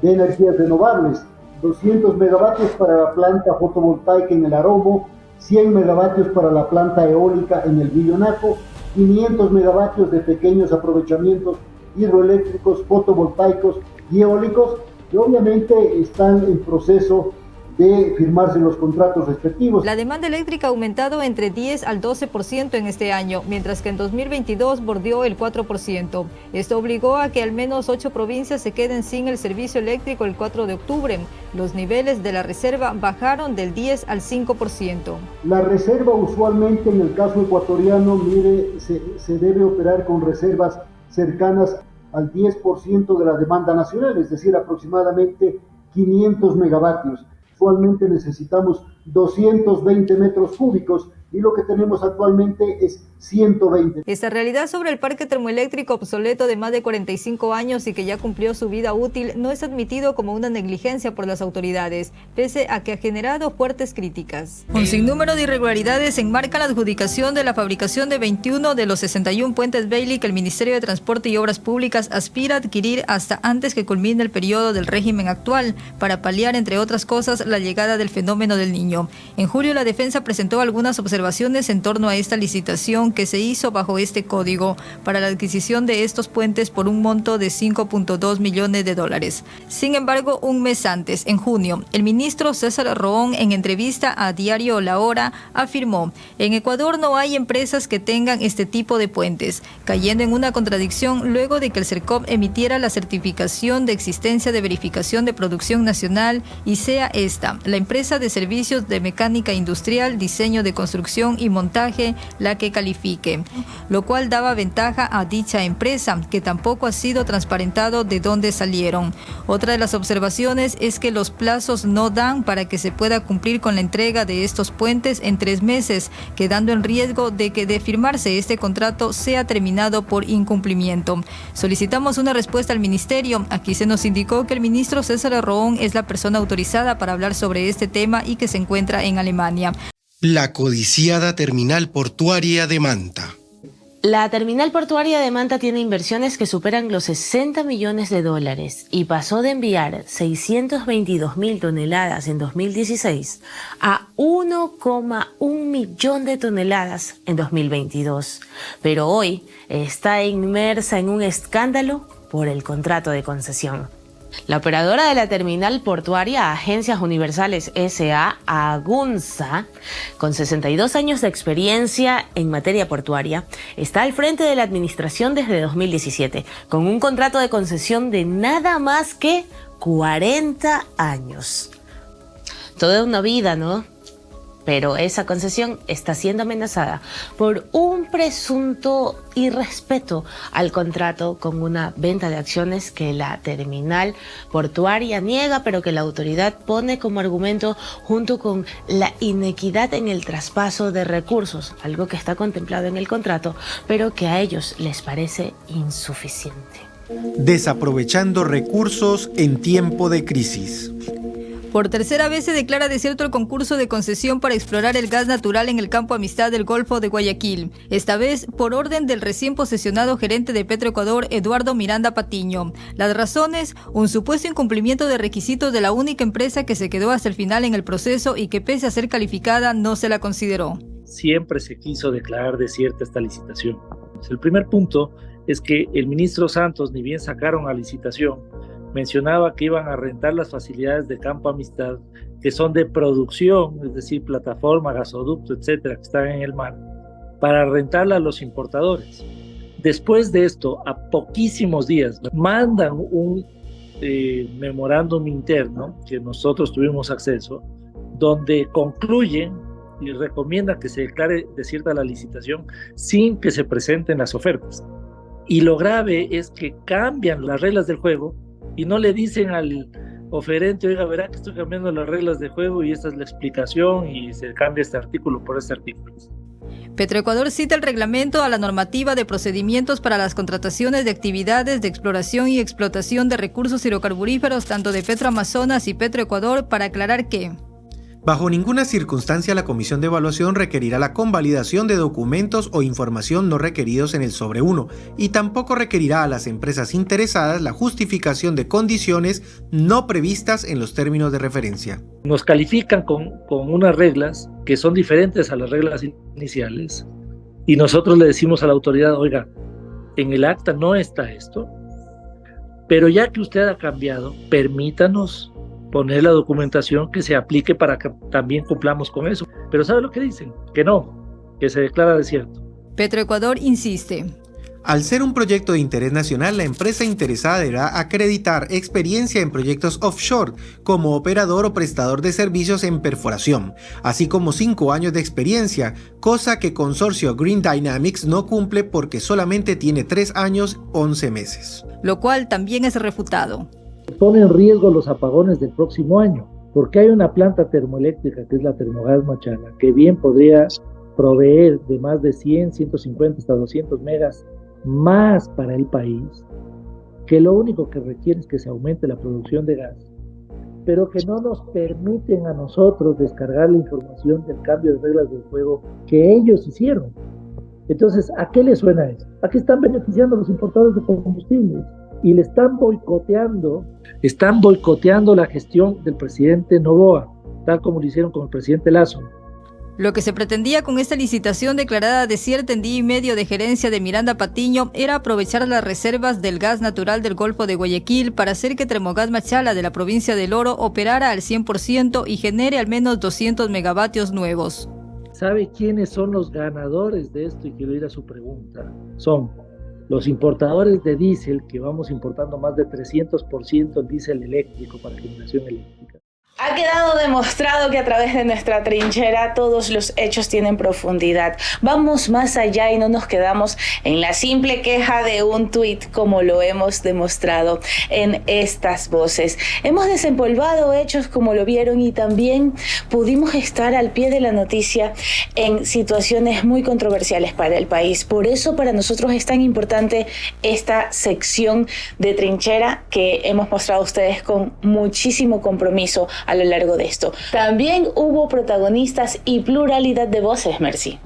de energías renovables, 200 megavatios para la planta fotovoltaica en el Aromo, 100 megavatios para la planta eólica en el Villonaco, 500 megavatios de pequeños aprovechamientos hidroeléctricos, fotovoltaicos y eólicos, que obviamente están en proceso de firmarse los contratos respectivos. La demanda eléctrica ha aumentado entre 10 al 12% en este año, mientras que en 2022 bordeó el 4%. Esto obligó a que al menos 8 provincias se queden sin el servicio eléctrico el 4 de octubre. Los niveles de la reserva bajaron del 10 al 5%. La reserva usualmente en el caso ecuatoriano, mire, se debe operar con reservas cercanas al 10% de la demanda nacional, es decir, aproximadamente 500 megavatios. Usualmente necesitamos 220 metros cúbicos y lo que tenemos actualmente es 120. Esta realidad sobre el parque termoeléctrico obsoleto de más de 45 años y que ya cumplió su vida útil no es admitido como una negligencia por las autoridades, pese a que ha generado fuertes críticas. Un sinnúmero de irregularidades enmarca la adjudicación de la fabricación de 21 de los 61 puentes Bailey que el Ministerio de Transporte y Obras Públicas aspira a adquirir hasta antes que culmine el periodo del régimen actual, para paliar, entre otras cosas, la llegada del fenómeno del Niño. En julio, la defensa presentó algunas observaciones en torno a esta licitación que se hizo bajo este código para la adquisición de estos puentes por un monto de $5.2 millones. Sin embargo, un mes antes, en junio, el ministro César Roón, en entrevista a Diario La Hora, afirmó: en Ecuador no hay empresas que tengan este tipo de puentes, cayendo en una contradicción luego de que el CERCOP emitiera la certificación de existencia de verificación de producción nacional y sea esta, la empresa de servicios de mecánica industrial, diseño de construcción y montaje, la que califique, lo cual daba ventaja a dicha empresa, que tampoco ha sido transparentado de dónde salieron. Otra de las observaciones es que los plazos no dan para que se pueda cumplir con la entrega de estos puentes en 3 meses, quedando en riesgo de que de firmarse este contrato sea terminado por incumplimiento. Solicitamos una respuesta al ministerio. Aquí se nos indicó que el ministro César Roón es la persona autorizada para hablar sobre este tema y que se encuentra en Alemania. La codiciada terminal portuaria de Manta. La terminal portuaria de Manta tiene inversiones que superan los $60 millones y pasó de enviar 622.000 toneladas en 2016 a 1,1 millón de toneladas en 2022. Pero hoy está inmersa en un escándalo por el contrato de concesión. La operadora de la terminal portuaria, Agencias Universales S.A., Agunza, con 62 años de experiencia en materia portuaria, está al frente de la administración desde 2017, con un contrato de concesión de nada más que 40 años. Toda una vida, ¿no? Pero esa concesión está siendo amenazada por un presunto irrespeto al contrato con una venta de acciones que la terminal portuaria niega, pero que la autoridad pone como argumento junto con la inequidad en el traspaso de recursos, algo que está contemplado en el contrato, pero que a ellos les parece insuficiente. Desaprovechando recursos en tiempo de crisis. Por tercera vez se declara desierto el concurso de concesión para explorar el gas natural en el campo Amistad del Golfo de Guayaquil. Esta vez por orden del recién posesionado gerente de Petroecuador, Eduardo Miranda Patiño. Las razones: un supuesto incumplimiento de requisitos de la única empresa que se quedó hasta el final en el proceso y que pese a ser calificada no se la consideró. Siempre se quiso declarar desierta esta licitación. El primer punto es que el ministro Santos, ni bien sacaron a licitación, mencionaba que iban a rentar las facilidades de Campo Amistad, que son de producción, es decir, plataforma, gasoducto, etcétera, que están en el mar, para rentarla a los importadores. Después de esto, a poquísimos días, mandan un memorándum interno que nosotros tuvimos acceso, donde concluyen y recomiendan que se declare desierta la licitación sin que se presenten las ofertas. Y lo grave es que cambian las reglas del juego y no le dicen al oferente: oiga, verá que estoy cambiando las reglas de juego y esta es la explicación, y se cambia este artículo por este artículo. Petroecuador cita el reglamento a la normativa de procedimientos para las contrataciones de actividades de exploración y explotación de recursos hidrocarburíferos tanto de Petroamazonas y Petroecuador para aclarar que bajo ninguna circunstancia la Comisión de Evaluación requerirá la convalidación de documentos o información no requeridos en el sobre 1 y tampoco requerirá a las empresas interesadas la justificación de condiciones no previstas en los términos de referencia. Nos califican con unas reglas que son diferentes a las reglas iniciales y nosotros le decimos a la autoridad: oiga, en el acta no está esto, pero ya que usted ha cambiado, permítanos poner la documentación que se aplique para que también cumplamos con eso. Pero ¿sabe lo que dicen? Que no, que se declara desierto. Petroecuador insiste. Al ser un proyecto de interés nacional, la empresa interesada deberá acreditar experiencia en proyectos offshore como operador o prestador de servicios en perforación, así como 5 años de experiencia, cosa que Consorcio Green Dynamics no cumple porque solamente tiene 3 años, 11 meses. Lo cual también es refutado. Pone en riesgo los apagones del próximo año, porque hay una planta termoeléctrica que es la Termogas Machala, que bien podría proveer de más de 100, 150 hasta 200 megas más para el país, que lo único que requiere es que se aumente la producción de gas, pero que no nos permiten a nosotros descargar la información del cambio de reglas del juego que ellos hicieron. Entonces, ¿a qué le suena eso? ¿A qué están beneficiando a los importadores de combustibles? Y le están boicoteando la gestión del presidente Noboa, tal como lo hicieron con el presidente Lasso. Lo que se pretendía con esta licitación declarada desierta en día y medio de gerencia de Miranda Patiño era aprovechar las reservas del gas natural del Golfo de Guayaquil para hacer que Termogas Machala de la provincia del Oro operara al 100% y genere al menos 200 megavatios nuevos. ¿Sabe quiénes son los ganadores de esto? Y quiero ir a su pregunta. Son los importadores de diésel, que vamos importando más de 300% el diésel eléctrico para generación eléctrica. Ha quedado demostrado que a través de nuestra trinchera todos los hechos tienen profundidad. Vamos más allá y no nos quedamos en la simple queja de un tuit como lo hemos demostrado en estas voces. Hemos desempolvado hechos como lo vieron y también pudimos estar al pie de la noticia en situaciones muy controversiales para el país. Por eso para nosotros es tan importante esta sección de trinchera que hemos mostrado a ustedes con muchísimo compromiso a lo largo de esto. También hubo protagonistas y pluralidad de voces, Mercy.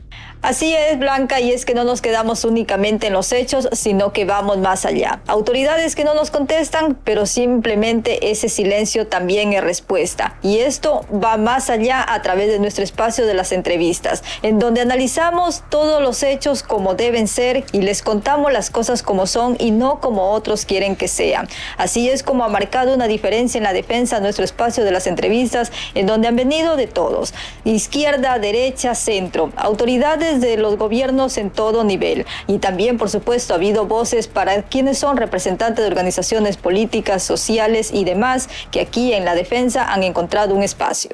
Así es, Blanca, y es que no nos quedamos únicamente en los hechos, sino que vamos más allá. Autoridades que no nos contestan, pero simplemente ese silencio también es respuesta. Y esto va más allá a través de nuestro espacio de las entrevistas, en donde analizamos todos los hechos como deben ser y les contamos las cosas como son y no como otros quieren que sean. Así es como ha marcado una diferencia en la defensa nuestro espacio de las entrevistas, en donde han venido de todos, izquierda, derecha, centro, autoridades de los gobiernos en todo nivel. Y también, por supuesto, ha habido voces para quienes son representantes de organizaciones políticas, sociales y demás, que aquí en la defensa han encontrado un espacio.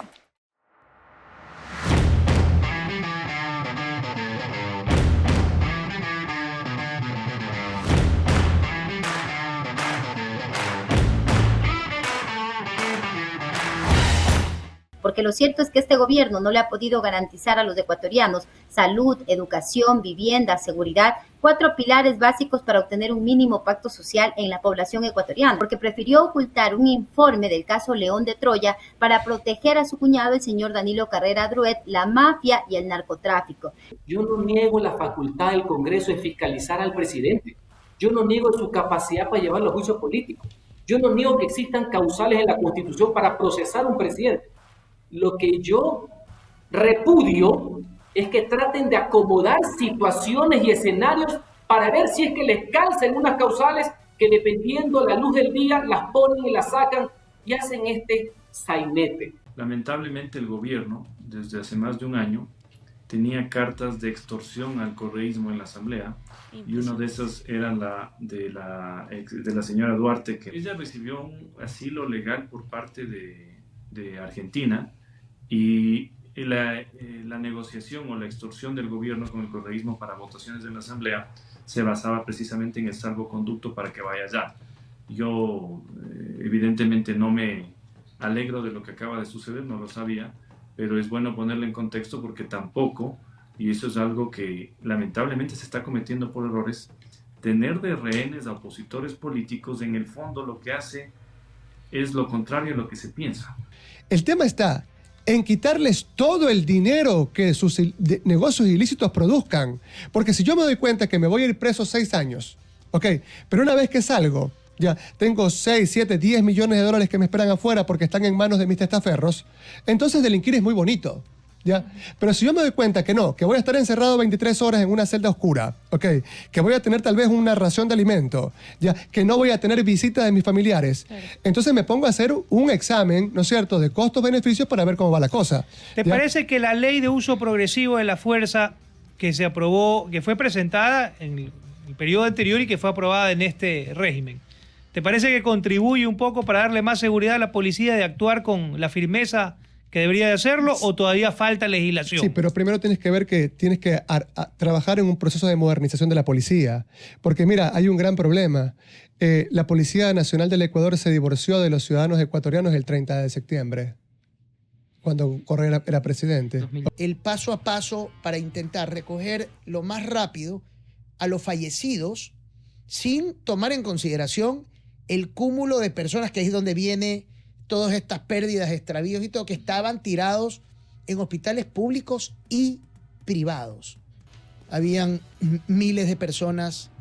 Porque lo cierto es que este gobierno no le ha podido garantizar a los ecuatorianos salud, educación, vivienda, seguridad, 4 pilares básicos para obtener un mínimo pacto social en la población ecuatoriana, porque prefirió ocultar un informe del caso León de Troya para proteger a su cuñado, el señor Danilo Carrera Druet, la mafia y el narcotráfico. Yo no niego la facultad del Congreso de fiscalizar al presidente. Yo no niego su capacidad para llevarlo a juicio político. Yo no niego que existan causales en la Constitución para procesar a un presidente. Lo que yo repudio es que traten de acomodar situaciones y escenarios para ver si es que les calzan unas causales que dependiendo de la luz del día las ponen y las sacan y hacen este sainete. Lamentablemente el gobierno, desde hace más de un año, tenía cartas de extorsión al correísmo en la Asamblea y una de esas era la de la señora Duarte, que ella recibió un asilo legal por parte de Argentina. Y la negociación o la extorsión del gobierno con el correísmo para votaciones en la Asamblea se basaba precisamente en el salvoconducto para que vaya allá. Yo evidentemente no me alegro de lo que acaba de suceder, no lo sabía, pero es bueno ponerlo en contexto porque tampoco, y eso es algo que lamentablemente se está cometiendo por errores, tener de rehenes a opositores políticos en el fondo lo que hace es lo contrario a lo que se piensa. El tema está en quitarles todo el dinero que sus negocios ilícitos produzcan. Porque si yo me doy cuenta que me voy a ir preso 6 años, ok, pero una vez que salgo, ya tengo 6, 7, 10 millones de dólares que me esperan afuera porque están en manos de mis testaferros, entonces delinquir es muy bonito. ¿Ya? Pero si yo me doy cuenta que no, que voy a estar encerrado 23 horas en una celda oscura, ¿okay? Que voy a tener tal vez una ración de alimento, ¿ya? Que no voy a tener visita de mis familiares, entonces me pongo a hacer un examen, ¿no es cierto?, de costos-beneficios para ver cómo va la cosa. ¿Te parece que la ley de uso progresivo de la fuerza que se aprobó, que fue presentada en el periodo anterior y que fue aprobada en este régimen, ¿te parece que contribuye un poco para darle más seguridad a la policía de actuar con la firmeza que debería de hacerlo, o todavía falta legislación? Sí, pero primero tienes que ver que tienes que trabajar en un proceso de modernización de la policía. Porque mira, hay un gran problema. La Policía Nacional del Ecuador se divorció de los ciudadanos ecuatorianos el 30 de septiembre. cuando Correa era presidente. El paso a paso para intentar recoger lo más rápido a los fallecidos sin tomar en consideración el cúmulo de personas, que es donde viene todas estas pérdidas, extravíos y todo, que estaban tirados en hospitales públicos y privados. Habían miles de personas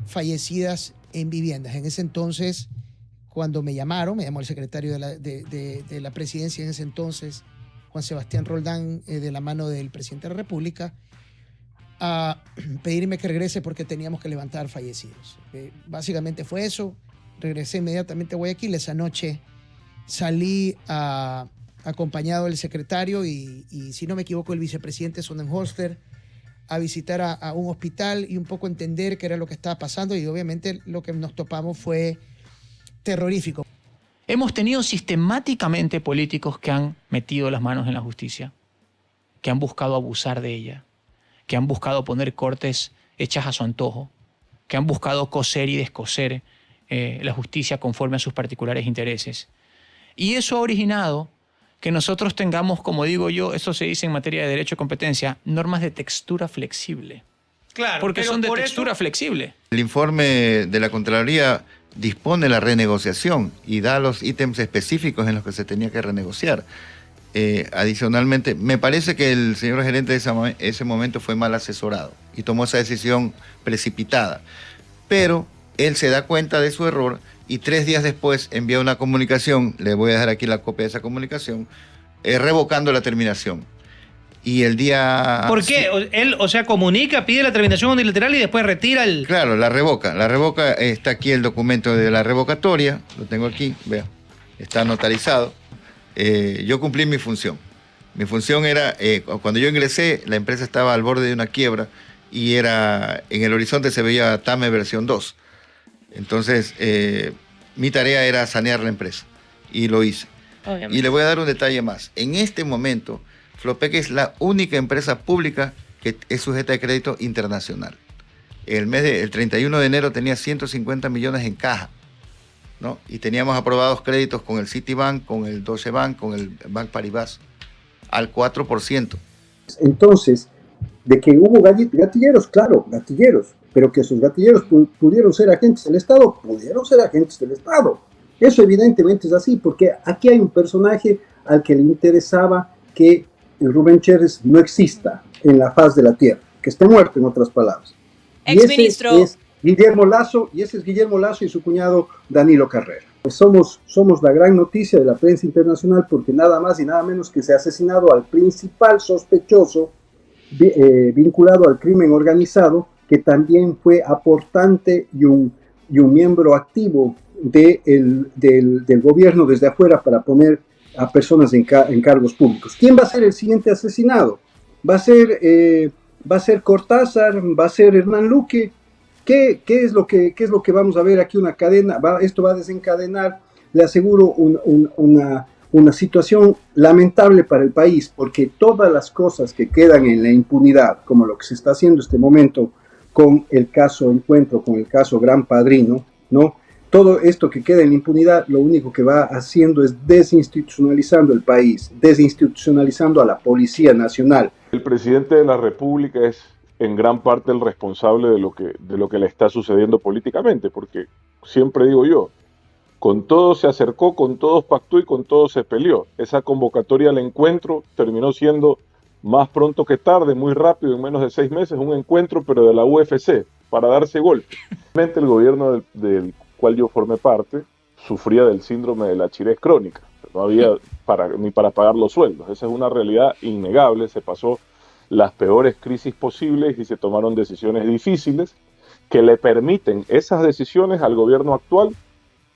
fallecidas en viviendas. En ese entonces, cuando me llamó el secretario de la presidencia en ese entonces, Juan Sebastián Roldán, de la mano del presidente de la República, a pedirme que regrese porque teníamos que levantar fallecidos. Básicamente fue eso. Regresé inmediatamente a Guayaquil. Esa noche salí acompañado del secretario y, si no me equivoco, el vicepresidente Sonnenholster, a visitar a un hospital y un poco entender qué era lo que estaba pasando, y obviamente lo que nos topamos fue terrorífico. Hemos tenido sistemáticamente políticos que han metido las manos en la justicia, que han buscado abusar de ella, que han buscado poner cortes hechas a su antojo, que han buscado coser y descoser la justicia conforme a sus particulares intereses. Y eso ha originado que nosotros tengamos, como digo yo, eso se dice en materia de derecho de competencia, normas de textura flexible. Claro, porque son de textura flexible. El informe de la Contraloría dispone la renegociación y da los ítems específicos en los que se tenía que renegociar. Adicionalmente, me parece que el señor gerente de ese momento fue mal asesorado y tomó esa decisión precipitada. Pero él se da cuenta de su error y 3 días después envía una comunicación, le voy a dejar aquí la copia de esa comunicación, revocando la terminación. Y el día... ¿Por qué? Él, comunica, pide la terminación unilateral y después retira el... Claro, la revoca, está aquí el documento de la revocatoria, lo tengo aquí, vea, está notarizado. Yo cumplí mi función. Mi función era, cuando yo ingresé, la empresa estaba al borde de una quiebra y en el horizonte se veía TAME versión 2. Entonces, mi tarea era sanear la empresa y lo hice. Obviamente. Y le voy a dar un detalle más. En este momento, Flopec es la única empresa pública que es sujeta de crédito internacional. El 31 de enero tenía 150 millones en caja, ¿no? Y teníamos aprobados créditos con el Citibank, con el Deutsche Bank, con el Bank Paribas, al 4%. Entonces, de que hubo gatilleros, claro, gatilleros, pero que esos gatilleros pudieron ser agentes del Estado, Eso evidentemente es así, porque aquí hay un personaje al que le interesaba que Rubén Chérez no exista en la faz de la tierra, que esté muerto, en otras palabras. Exministro. Y ese es Guillermo Lasso y su cuñado Danilo Carrera. Pues somos la gran noticia de la prensa internacional, porque nada más y nada menos que se ha asesinado al principal sospechoso vinculado al crimen organizado, que también fue aportante y un miembro activo del gobierno desde afuera para poner a personas en cargos públicos. ¿Quién va a ser el siguiente asesinado? ¿Va a ser Cortázar? ¿Va a ser Hernán Luque? ¿Qué es lo que vamos a ver aquí? Una cadena. Esto va a desencadenar, le aseguro, una situación lamentable para el país, porque todas las cosas que quedan en la impunidad, como lo que se está haciendo en este momento con el caso Encuentro, con el caso Gran Padrino, ¿no? Todo esto que queda en la impunidad, lo único que va haciendo es desinstitucionalizando el país, desinstitucionalizando a la Policía Nacional. El presidente de la República es en gran parte el responsable de lo que le está sucediendo políticamente, porque siempre digo yo, con todos se acercó, con todos pactó y con todos se peleó. Esa convocatoria al encuentro terminó siendo más pronto que tarde, muy rápido, en menos de 6 meses, un encuentro, pero de la UFC, para darse golpe. Realmente el gobierno del cual yo formé parte sufría del síndrome de la chirez crónica. No había ni para pagar los sueldos. Esa es una realidad innegable. Se pasó las peores crisis posibles y se tomaron decisiones difíciles que le permiten esas decisiones al gobierno actual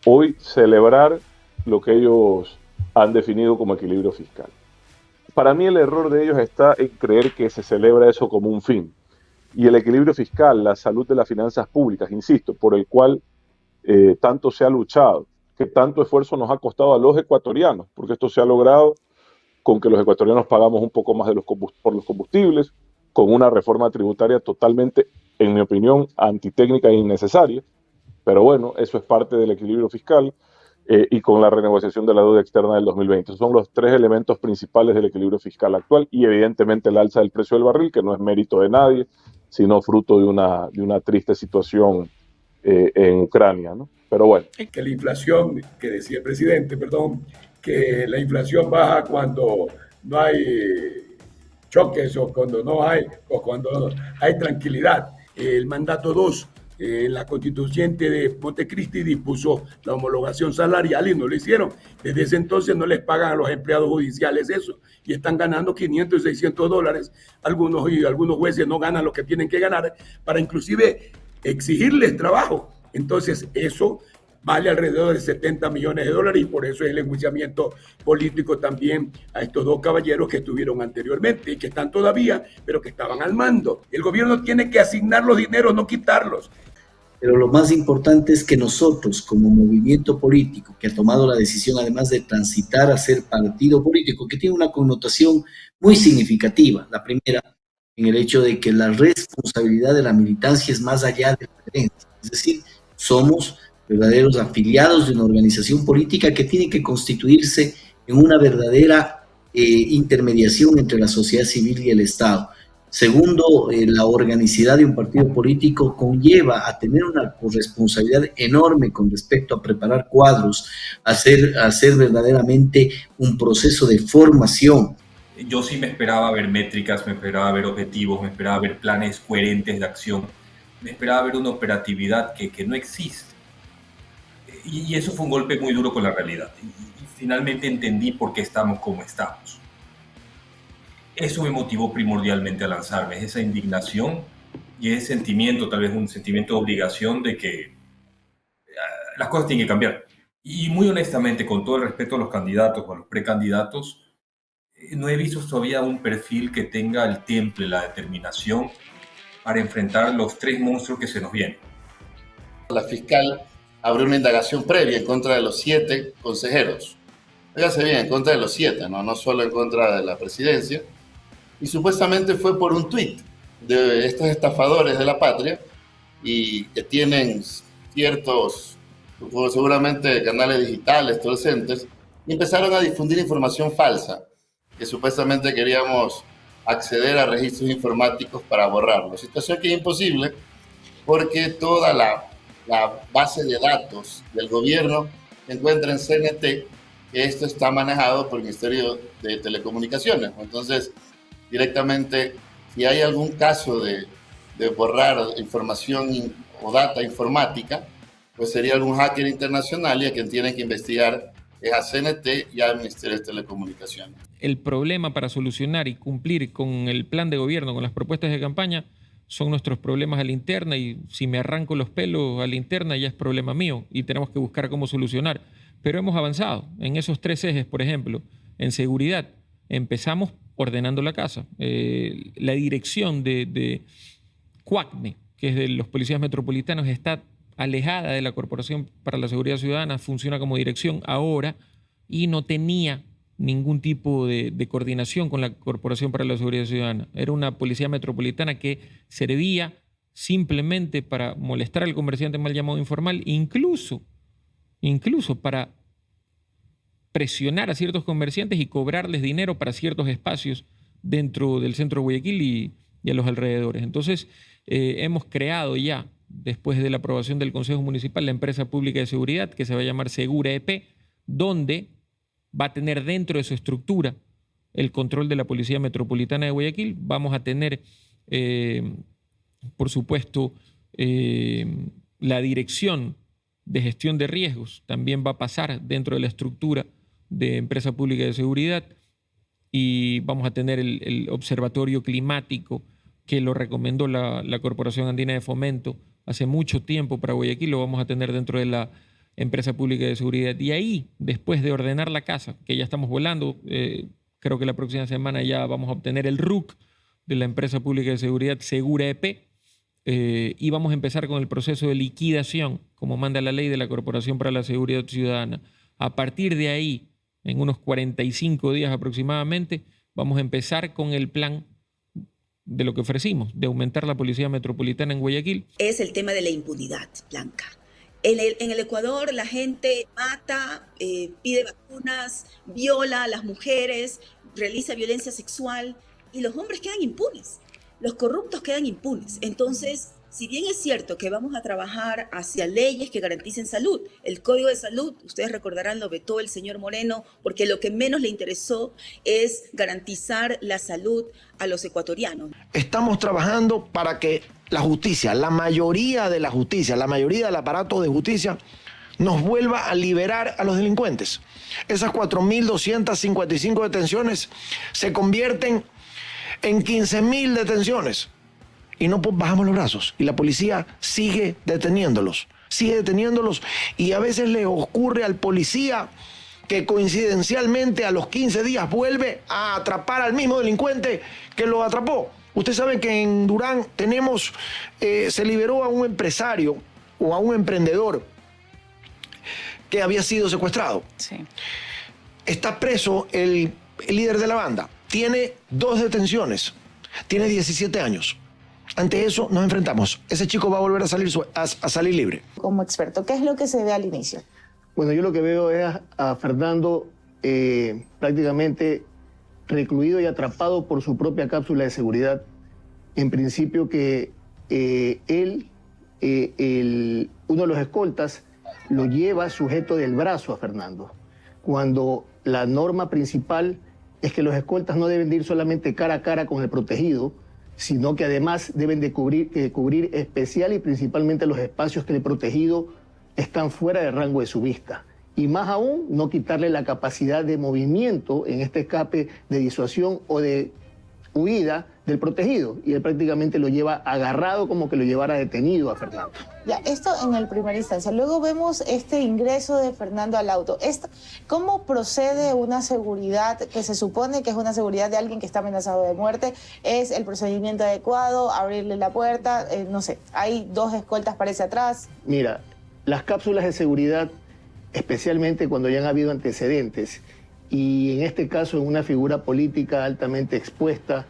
hoy celebrar lo que ellos han definido como equilibrio fiscal. Para mí el error de ellos está en creer que se celebra eso como un fin. Y el equilibrio fiscal, la salud de las finanzas públicas, insisto, por el cual tanto se ha luchado, que tanto esfuerzo nos ha costado a los ecuatorianos, porque esto se ha logrado con que los ecuatorianos pagamos un poco más por los combustibles, con una reforma tributaria totalmente, en mi opinión, antitécnica e innecesaria. Pero bueno, eso es parte del equilibrio fiscal. y con la renegociación de la deuda externa del 2020. Son los tres elementos principales del equilibrio fiscal actual y evidentemente el alza del precio del barril, que no es mérito de nadie, sino fruto de una triste situación en Ucrania, ¿no? Pero bueno. Que la inflación, que decía el presidente, que la inflación baja cuando no hay choques o cuando hay tranquilidad. El mandato 2, la constituyente de Montecristi dispuso la homologación salarial y no lo hicieron. Desde ese entonces no les pagan a los empleados judiciales eso y están ganando 500 y 600 dólares. Algunos jueces no ganan lo que tienen que ganar para inclusive exigirles trabajo. Entonces eso vale alrededor de 70 millones de dólares y por eso es el enjuiciamiento político también a estos dos caballeros que estuvieron anteriormente y que están todavía, pero que estaban al mando. El gobierno tiene que asignar los dineros, no quitarlos. Pero lo más importante es que nosotros, como movimiento político que ha tomado la decisión, además de transitar a ser partido político, que tiene una connotación muy significativa. La primera, en el hecho de que la responsabilidad de la militancia es más allá de la creencia. Es decir, somos verdaderos afiliados de una organización política que tiene que constituirse en una verdadera intermediación entre la sociedad civil y el Estado. Segundo, la organicidad de un partido político conlleva a tener una corresponsabilidad enorme con respecto a preparar cuadros, a hacer verdaderamente un proceso de formación. Yo sí me esperaba ver métricas, me esperaba ver objetivos, me esperaba ver planes coherentes de acción, me esperaba ver una operatividad que no existe. Y eso fue un golpe muy duro con la realidad. Y finalmente entendí por qué estamos como estamos. Eso me motivó primordialmente a lanzarme, esa indignación y ese sentimiento, tal vez un sentimiento de obligación de que las cosas tienen que cambiar. Y muy honestamente, con todo el respeto a los candidatos o a los precandidatos, no he visto todavía un perfil que tenga el temple, la determinación para enfrentar los tres monstruos que se nos vienen. La fiscal abrió una indagación previa en contra de los 7 consejeros. Fíjate bien, en contra de los 7, no solo en contra de la presidencia. Y supuestamente fue por un tuit de estos estafadores de la patria y que tienen ciertos, seguramente canales digitales, call centers, y empezaron a difundir información falsa, que supuestamente queríamos acceder a registros informáticos para borrarlo. Situación que es imposible porque toda la base de datos del gobierno se encuentra en CNT, que esto está manejado por el Ministerio de Telecomunicaciones. Entonces, directamente, si hay algún caso de borrar información o data informática, pues sería algún hacker internacional y a quien tienen que investigar es a CNT y al Ministerio de Telecomunicaciones. El problema para solucionar y cumplir con el plan de gobierno, con las propuestas de campaña, son nuestros problemas a la interna y si me arranco los pelos a la interna ya es problema mío y tenemos que buscar cómo solucionar. Pero hemos avanzado en esos 3 ejes, por ejemplo, en seguridad. Empezamos ordenando la casa. La dirección de CUACME, que es de los policías metropolitanos, está alejada de la Corporación para la Seguridad Ciudadana, funciona como dirección ahora y no tenía ningún tipo de coordinación con la Corporación para la Seguridad Ciudadana. Era una policía metropolitana que servía simplemente para molestar al comerciante mal llamado informal, incluso para presionar a ciertos comerciantes y cobrarles dinero para ciertos espacios dentro del centro de Guayaquil y a los alrededores. Entonces, hemos creado ya, después de la aprobación del Consejo Municipal, la empresa pública de seguridad que se va a llamar Segura EP, donde va a tener dentro de su estructura el control de la Policía Metropolitana de Guayaquil. Vamos a tener, por supuesto, la dirección de gestión de riesgos. También va a pasar dentro de la estructura de empresa pública de seguridad y vamos a tener el observatorio climático que lo recomendó la Corporación Andina de Fomento hace mucho tiempo para Guayaquil, lo vamos a tener dentro de la empresa pública de seguridad. Y ahí, después de ordenar la casa, que ya estamos volando, creo que la próxima semana ya vamos a obtener el RUC de la empresa pública de seguridad Segura EP, y vamos a empezar con el proceso de liquidación, como manda la ley de la Corporación para la Seguridad Ciudadana. A partir de ahí, en unos 45 días aproximadamente, vamos a empezar con el plan de lo que ofrecimos, de aumentar la Policía Metropolitana en Guayaquil. Es el tema de la impunidad, Blanca. En el Ecuador la gente mata, pide vacunas, viola a las mujeres, realiza violencia sexual y los hombres quedan impunes, los corruptos quedan impunes. Entonces, si bien es cierto que vamos a trabajar hacia leyes que garanticen salud, el Código de Salud, ustedes recordarán, lo vetó el señor Moreno porque lo que menos le interesó es garantizar la salud a los ecuatorianos. Estamos trabajando para que la justicia, la mayoría de la justicia, la mayoría del aparato de justicia nos vuelva a liberar a los delincuentes. Esas 4.255 detenciones se convierten en 15.000 detenciones. Y no bajamos los brazos. Y la policía sigue deteniéndolos y a veces le ocurre al policía que coincidencialmente a los 15 días vuelve a atrapar al mismo delincuente que lo atrapó. Usted sabe que en Durán se liberó a un empresario o a un emprendedor que había sido secuestrado. Sí. Está preso el líder de la banda. Tiene 2 detenciones. Tiene 17 años. Ante eso nos enfrentamos. Ese chico va a volver a salir libre. Como experto, ¿qué es lo que se ve al inicio? Bueno, yo lo que veo es a Fernando prácticamente recluido y atrapado por su propia cápsula de seguridad. En principio que uno de los escoltas lo lleva sujeto del brazo a Fernando, cuando la norma principal es que los escoltas no deben de ir solamente cara a cara con el protegido, sino que además deben de cubrir especial y principalmente los espacios que el protegido están fuera del rango de su vista. Y más aún, no quitarle la capacidad de movimiento en este escape de disuasión o de huida del protegido. Y él prácticamente lo lleva agarrado como que lo llevara detenido a Fernando. Ya, esto en el primera instancia. Luego vemos este ingreso de Fernando al auto. ¿Cómo procede una seguridad que se supone que es una seguridad de alguien que está amenazado de muerte? ¿Es el procedimiento adecuado? ¿Abrirle la puerta? No sé, hay 2 escoltas parece atrás. Mira, las cápsulas de seguridad, especialmente cuando ya han habido antecedentes, y en este caso en una figura política altamente expuesta,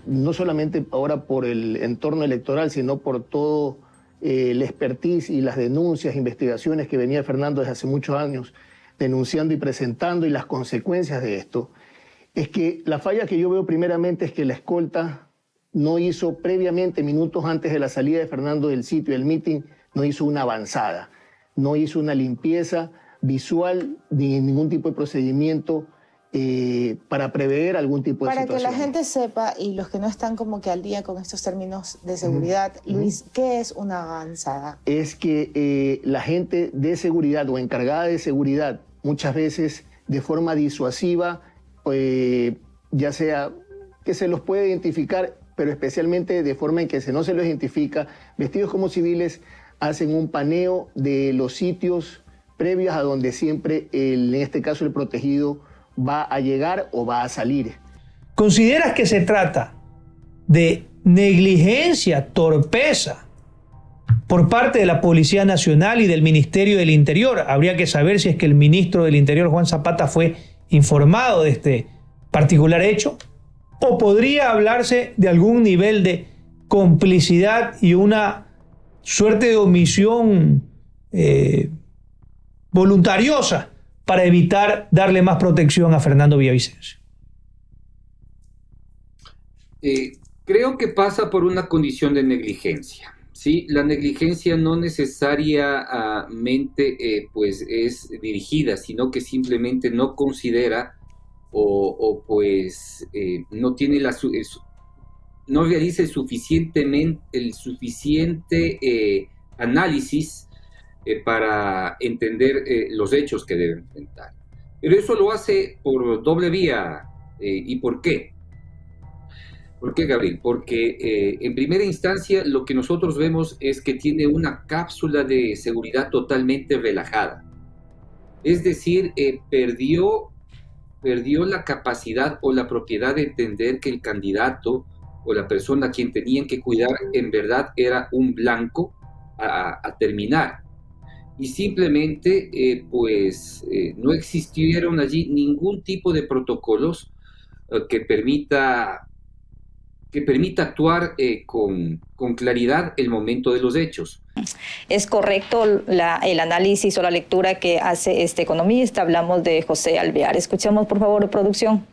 no solamente ahora por el entorno electoral, sino por todo el expertise y las denuncias, investigaciones que venía Fernando desde hace muchos años denunciando y presentando y las consecuencias de esto, es que la falla que yo veo primeramente es que la escolta no hizo previamente, minutos antes de la salida de Fernando del sitio del meeting, no hizo una avanzada, no hizo una limpieza visual ni ningún tipo de procedimiento para prever algún tipo de situación. Para que la gente sepa, y los que no están como que al día con estos términos de seguridad, Luis, ¿qué es una avanzada? Es que la gente de seguridad o encargada de seguridad, muchas veces de forma disuasiva, ya sea que se los puede identificar, pero especialmente de forma en que no se los identifica, vestidos como civiles, hacen un paneo de los sitios previos a donde siempre, en este caso, el protegido va a llegar o va a salir. ¿Consideras que se trata de negligencia, torpeza por parte de la Policía Nacional y del Ministerio del Interior? Habría que saber si es que el ministro del Interior, Juan Zapata, fue informado de este particular hecho, o podría hablarse de algún nivel de complicidad y una suerte de omisión voluntariosa para evitar darle más protección a Fernando Villavicencio. Creo que pasa por una condición de negligencia, ¿sí? La negligencia no necesariamente pues es dirigida, sino que simplemente no considera no tiene no realiza el suficiente análisis para entender los hechos que debe enfrentar. Pero eso lo hace por doble vía. ¿Y por qué? ¿Por qué, Gabriel? Porque en primera instancia lo que nosotros vemos es que tiene una cápsula de seguridad totalmente relajada. Es decir, perdió la capacidad o la propiedad de entender que el candidato o la persona a quien tenían que cuidar en verdad era un blanco a terminar. Y simplemente no existieron allí ningún tipo de protocolos que permita que permita actuar con claridad el momento de los hechos. ¿Es correcto el análisis o la lectura que hace este economista? Hablamos de José Alvear. Escuchemos, por favor, producción.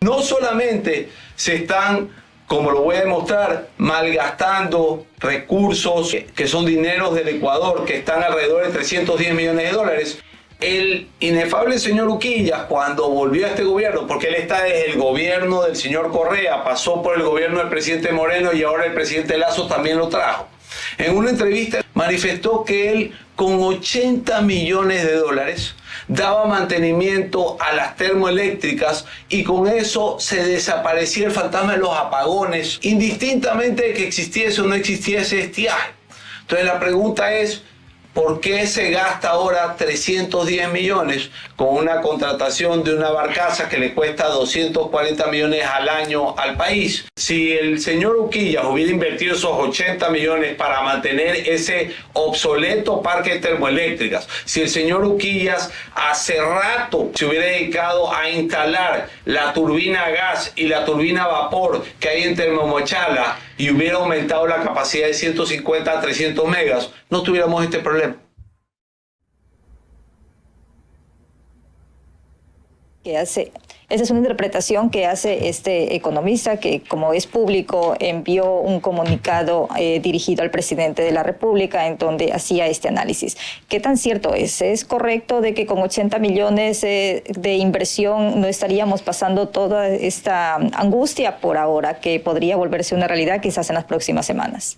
No solamente se están, como lo voy a demostrar, malgastando recursos que son dineros del Ecuador, que están alrededor de 310 millones de dólares. El inefable señor Uquillas, cuando volvió a este gobierno, porque él está desde el gobierno del señor Correa, pasó por el gobierno del presidente Moreno y ahora el presidente Lasso también lo trajo. En una entrevista manifestó que él con 80 millones de dólares daba mantenimiento a las termoeléctricas y con eso se desaparecía el fantasma de los apagones, indistintamente de que existiese o no existiese estiaje. Entonces la pregunta es, ¿por qué se gasta ahora 310 millones con una contratación de una barcaza que le cuesta 240 millones al año al país? Si el señor Uquillas hubiera invertido esos 80 millones para mantener ese obsoleto parque de termoeléctricas, si el señor Uquillas hace rato se hubiera dedicado a instalar la turbina a gas y la turbina a vapor que hay en Termomochala y hubiera aumentado la capacidad de 150 a 300 megas, no tuviéramos este problema. Esa es una interpretación que hace este economista que, como es público, envió un comunicado dirigido al presidente de la República en donde hacía este análisis. ¿Qué tan cierto es? ¿Es correcto de que con 80 millones de inversión no estaríamos pasando toda esta angustia por ahora, que podría volverse una realidad quizás en las próximas semanas?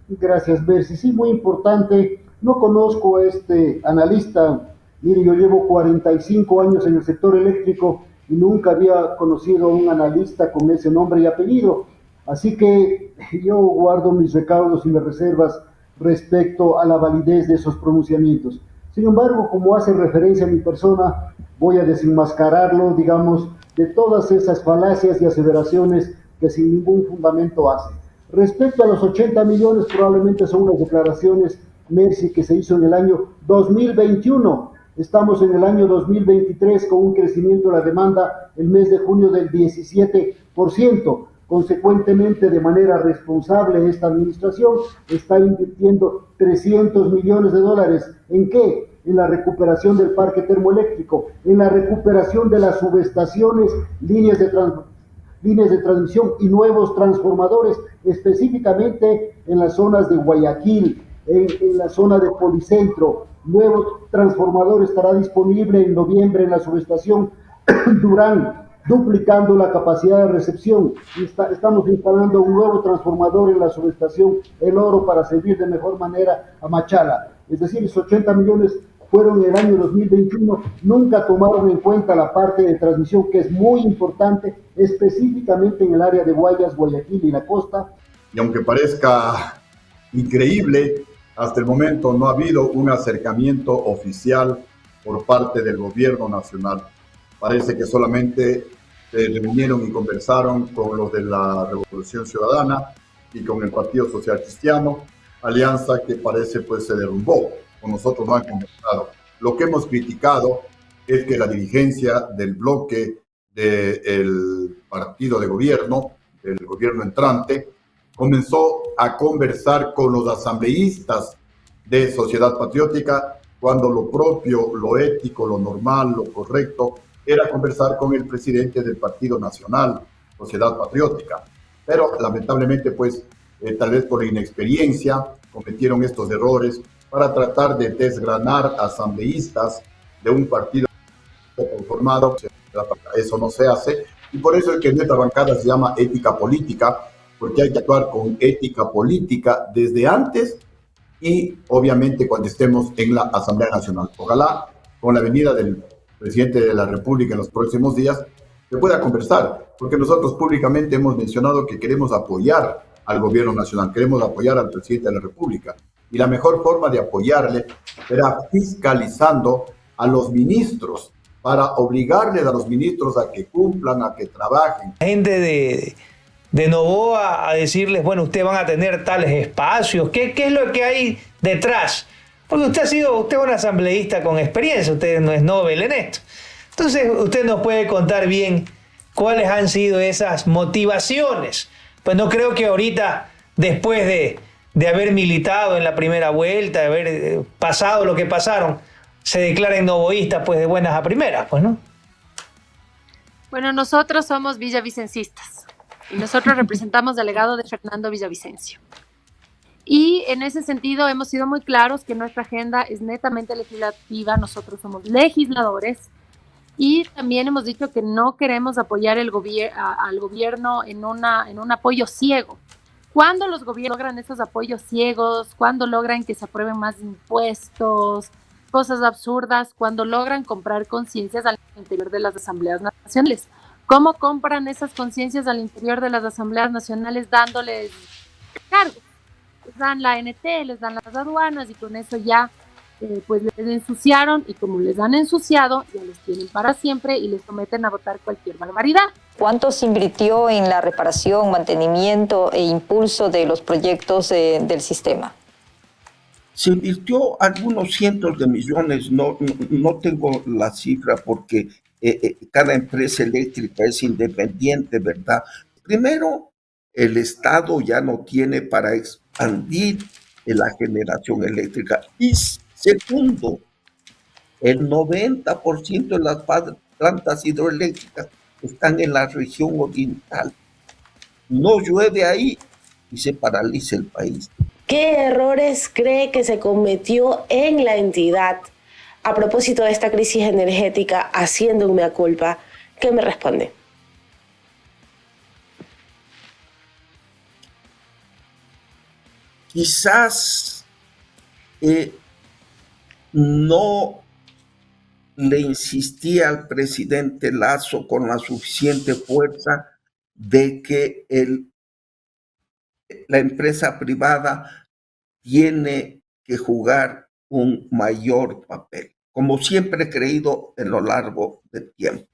Gracias, Bercy. Sí, muy importante. No conozco a este analista. Mire, yo llevo 45 años en el sector eléctrico y nunca había conocido a un analista con ese nombre y apellido. Así que yo guardo mis recaudos y mis reservas respecto a la validez de esos pronunciamientos. Sin embargo, como hace referencia a mi persona, voy a desenmascararlo, digamos, de todas esas falacias y aseveraciones que sin ningún fundamento hace. Respecto a los 80 millones, probablemente son unas declaraciones, Mercy, que se hizo en el año 2021. Estamos en el año 2023 con un crecimiento de la demanda el mes de junio del 17%. Consecuentemente, de manera responsable, esta administración está invirtiendo 300 millones de dólares. ¿En qué? En la recuperación del parque termoeléctrico, en la recuperación de las subestaciones, líneas de transmisión y nuevos transformadores, específicamente en las zonas de Guayaquil, en la zona de Policentro. Nuevos transformadores estará disponible en noviembre en la subestación Durán, duplicando la capacidad de recepción. Estamos instalando un nuevo transformador en la subestación El Oro para servir de mejor manera a Machala. Es decir, esos 80 millones fueron en el año 2021, nunca tomaron en cuenta la parte de transmisión, que es muy importante, específicamente en el área de Guayas, Guayaquil y la costa. Y aunque parezca increíble, hasta el momento no ha habido un acercamiento oficial por parte del gobierno nacional. Parece que solamente se reunieron y conversaron con los de la Revolución Ciudadana y con el Partido Social Cristiano, alianza que parece pues se derrumbó. Con nosotros no han conversado. Lo que hemos criticado es que la dirigencia del bloque del partido de gobierno, del gobierno entrante, comenzó a conversar con los asambleístas de Sociedad Patriótica, cuando lo propio, lo ético, lo normal, lo correcto, era conversar con el presidente del Partido Nacional, Sociedad Patriótica. Pero lamentablemente, pues, tal vez por inexperiencia, cometieron estos errores para tratar de desgranar asambleístas de un partido conformado. Eso no se hace, y por eso es que nuestra bancada se llama ética política, porque hay que actuar con ética política desde antes y obviamente cuando estemos en la Asamblea Nacional. Ojalá con la venida del presidente de la República en los próximos días se pueda conversar, porque nosotros públicamente hemos mencionado que queremos apoyar al gobierno nacional, queremos apoyar al presidente de la República, y la mejor forma de apoyarle será fiscalizando a los ministros, para obligarles a los ministros a que cumplan, a que trabajen. Gente de Novoa a decirles, bueno, ustedes van a tener tales espacios. ¿Qué es lo que hay detrás? Porque usted es un asambleísta con experiencia, usted no es novel en esto. Entonces, usted nos puede contar bien cuáles han sido esas motivaciones. Pues no creo que ahorita, después de haber militado en la primera vuelta, de haber pasado lo que pasaron, se declaren novoístas pues de buenas a primeras, pues, ¿no? Bueno, nosotros somos villavicencistas y nosotros representamos el legado de Fernando Villavicencio. Y en ese sentido hemos sido muy claros que nuestra agenda es netamente legislativa, nosotros somos legisladores y también hemos dicho que no queremos apoyar al gobierno en un apoyo ciego. Cuando los gobiernos logran esos apoyos ciegos, cuando logran que se aprueben más impuestos, cosas absurdas, cuando logran comprar conciencias al interior de las asambleas nacionales. ¿Cómo compran esas conciencias al interior de las asambleas nacionales? Dándoles cargos. Les dan la ANT, les dan las aduanas y con eso ya pues les ensuciaron y como les han ensuciado ya les tienen para siempre y les someten a votar cualquier barbaridad. ¿Cuánto se invirtió en la reparación, mantenimiento e impulso de los proyectos del sistema? Se invirtió algunos cientos de millones, no tengo la cifra porque cada empresa eléctrica es independiente, ¿verdad? Primero, el Estado ya no tiene para expandir la generación eléctrica. Y segundo, el 90% de las plantas hidroeléctricas están en la región oriental. No llueve ahí y se paraliza el país. ¿Qué errores cree que se cometió en la entidad a propósito de esta crisis energética haciendo un mea culpa? ¿Qué me responde? Quizás no le insistía al presidente Lasso con la suficiente fuerza de que la empresa privada tiene que jugar un mayor papel, como siempre he creído en lo largo del tiempo.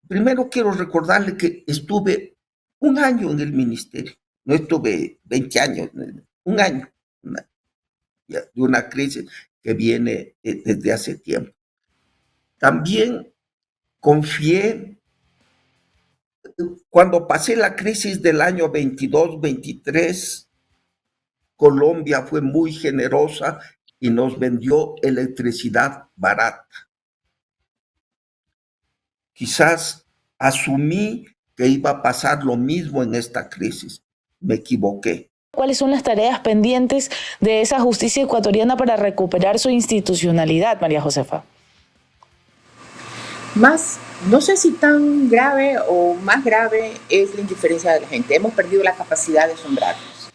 Primero quiero recordarle que estuve un año en el ministerio, no estuve 20 años, un año de una crisis que viene desde hace tiempo. También confié, cuando pasé la crisis del año 22-23, Colombia fue muy generosa y nos vendió electricidad barata. Quizás asumí que iba a pasar lo mismo en esta crisis. Me equivoqué. ¿Cuáles son las tareas pendientes de esa justicia ecuatoriana para recuperar su institucionalidad, María Josefa? No sé si tan grave o más grave es la indiferencia de la gente. Hemos perdido la capacidad de asombrarnos,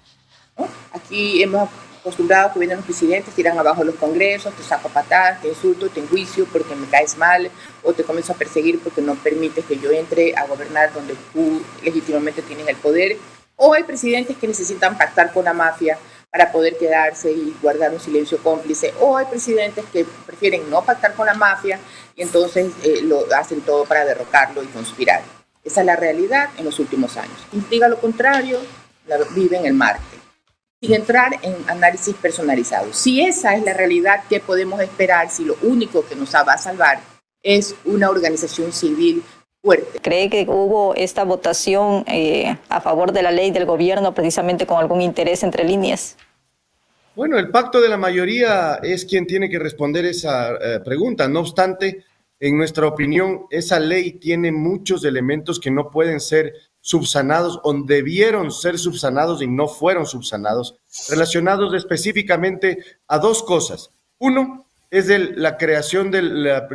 ¿no? Aquí hemos acostumbrado a que vienen los presidentes, tiran abajo los congresos, te saco patadas, te insulto, te enjuicio porque me caes mal o te comienzo a perseguir porque no permites que yo entre a gobernar donde tú legítimamente tienes el poder. O hay presidentes que necesitan pactar con la mafia para poder quedarse y guardar un silencio cómplice. O hay presidentes que prefieren no pactar con la mafia y entonces lo hacen todo para derrocarlo y conspirar. Esa es la realidad en los últimos años. Quien diga lo contrario, vive en el Marte. Sin entrar en análisis personalizado. Si esa es la realidad, ¿qué podemos esperar si lo único que nos va a salvar es una organización civil fuerte? ¿Cree que hubo esta votación a favor de la ley del gobierno precisamente con algún interés entre líneas? Bueno, el pacto de la mayoría es quien tiene que responder esa pregunta. No obstante, en nuestra opinión, esa ley tiene muchos elementos que no pueden ser subsanados o debieron ser subsanados y no fueron subsanados, relacionados específicamente a dos cosas. Uno, es la creación de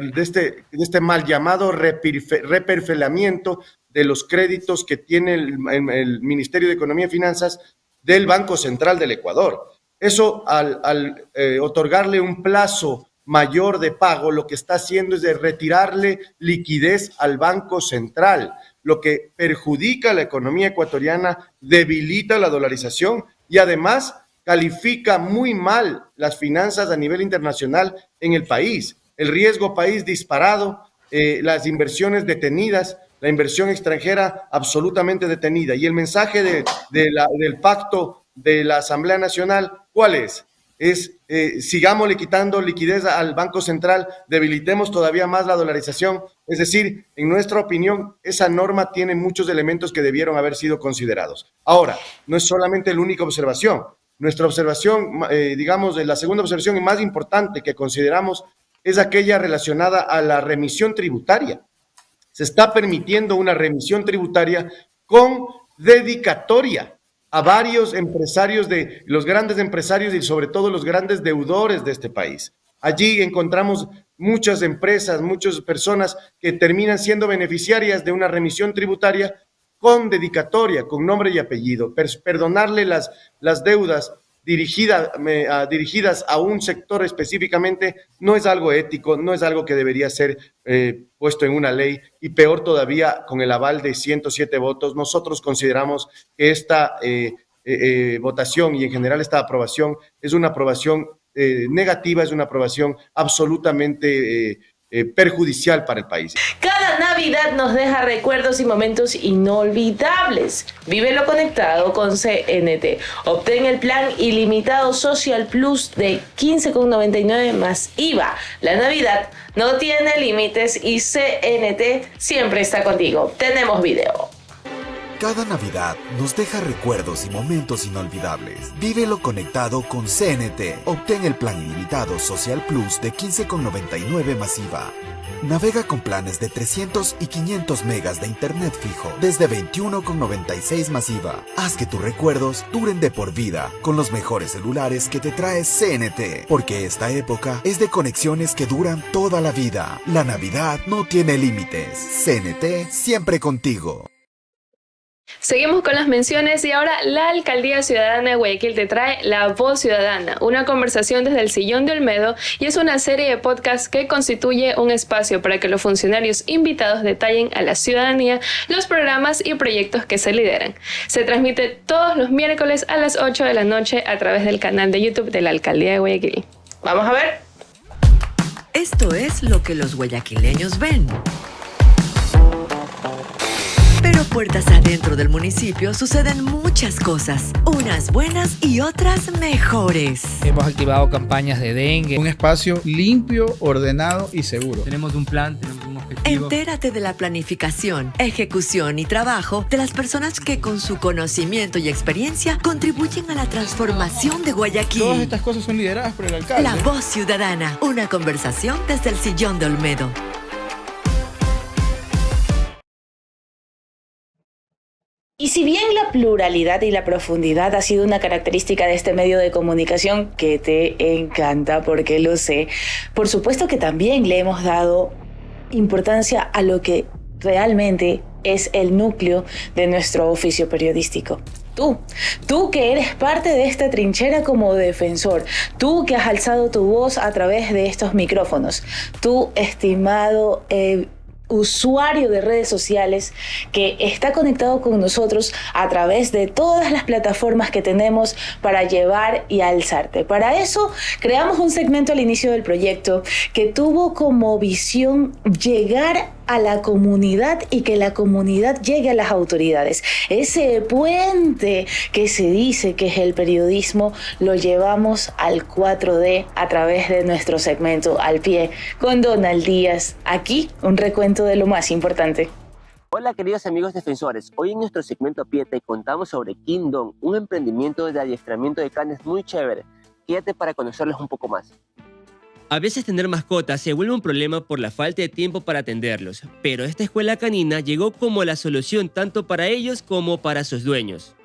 este mal llamado reperfelamiento de los créditos que tiene el Ministerio de Economía y Finanzas del Banco Central del Ecuador. Eso, al otorgarle un plazo mayor de pago, lo que está haciendo es de retirarle liquidez al Banco Central, lo que perjudica a la economía ecuatoriana, debilita la dolarización y además califica muy mal las finanzas a nivel internacional en el país. El riesgo país disparado, las inversiones detenidas, la inversión extranjera absolutamente detenida. Y el mensaje del pacto de la Asamblea Nacional, ¿cuál es? es sigámosle quitando liquidez al Banco Central, debilitemos todavía más la dolarización. Es decir, en nuestra opinión, esa norma tiene muchos elementos que debieron haber sido considerados. Ahora, no es solamente la única observación. Nuestra observación, digamos, la segunda observación y más importante que consideramos es aquella relacionada a la remisión tributaria. Se está permitiendo una remisión tributaria con dedicatoria a varios empresarios, de los grandes empresarios y sobre todo los grandes deudores de este país. Allí encontramos muchas empresas, muchas personas que terminan siendo beneficiarias de una remisión tributaria con dedicatoria, con nombre y apellido. Perdonarle las deudas dirigidas a un sector específicamente no es algo ético, no es algo que debería ser puesto en una ley, y peor todavía con el aval de 107 votos. Nosotros consideramos que esta votación y en general esta aprobación es una aprobación negativa, es una aprobación absolutamente perjudicial para el país. Cada Navidad nos deja recuerdos y momentos inolvidables. Vívelo conectado con CNT. Obtén el plan ilimitado Social Plus de 15,99 más IVA. La Navidad no tiene límites y CNT siempre está contigo. Tenemos video. Cada Navidad nos deja recuerdos y momentos inolvidables. Vívelo conectado con CNT. Obtén el plan ilimitado Social Plus de 15,99 más IVA. Navega con planes de 300 y 500 megas de internet fijo desde 21,96 más IVA. Haz que tus recuerdos duren de por vida con los mejores celulares que te trae CNT. Porque esta época es de conexiones que duran toda la vida. La Navidad no tiene límites. CNT siempre contigo. Seguimos con las menciones y ahora la Alcaldía Ciudadana de Guayaquil te trae La Voz Ciudadana, una conversación desde el Sillón de Olmedo, y es una serie de podcasts que constituye un espacio para que los funcionarios invitados detallen a la ciudadanía los programas y proyectos que se lideran. Se transmite todos los miércoles a las 8 de la noche a través del canal de YouTube de la Alcaldía de Guayaquil. Vamos a ver. Esto es lo que los guayaquileños ven. Pero puertas adentro del municipio suceden muchas cosas, unas buenas y otras mejores. Hemos activado campañas de dengue. Un espacio limpio, ordenado y seguro. Tenemos un plan, tenemos un objetivo. Entérate de la planificación, ejecución y trabajo de las personas que con su conocimiento y experiencia contribuyen a la transformación de Guayaquil. Todas estas cosas son lideradas por el alcalde. La Voz Ciudadana, una conversación desde el Sillón de Olmedo. Y si bien la pluralidad y la profundidad ha sido una característica de este medio de comunicación que te encanta, porque lo sé, por supuesto que también le hemos dado importancia a lo que realmente es el núcleo de nuestro oficio periodístico. Tú que eres parte de esta trinchera como defensor, tú que has alzado tu voz a través de estos micrófonos, tú, estimado usuario de redes sociales que está conectado con nosotros a través de todas las plataformas que tenemos para llevar y alzarte. Para eso creamos un segmento al inicio del proyecto que tuvo como visión llegar a la comunidad y que la comunidad llegue a las autoridades. Ese puente que se dice que es el periodismo lo llevamos al 4D a través de nuestro segmento Al Pie con Donald Díaz. Aquí un recuento de lo más importante. Hola queridos amigos defensores, hoy en nuestro segmento A Pie te contamos sobre Kingdom, un emprendimiento de adiestramiento de canes muy chévere. Quédate para conocerlos un poco más. A veces tener mascotas se vuelve un problema por la falta de tiempo para atenderlos, pero esta escuela canina llegó como la solución tanto para ellos como para sus dueños.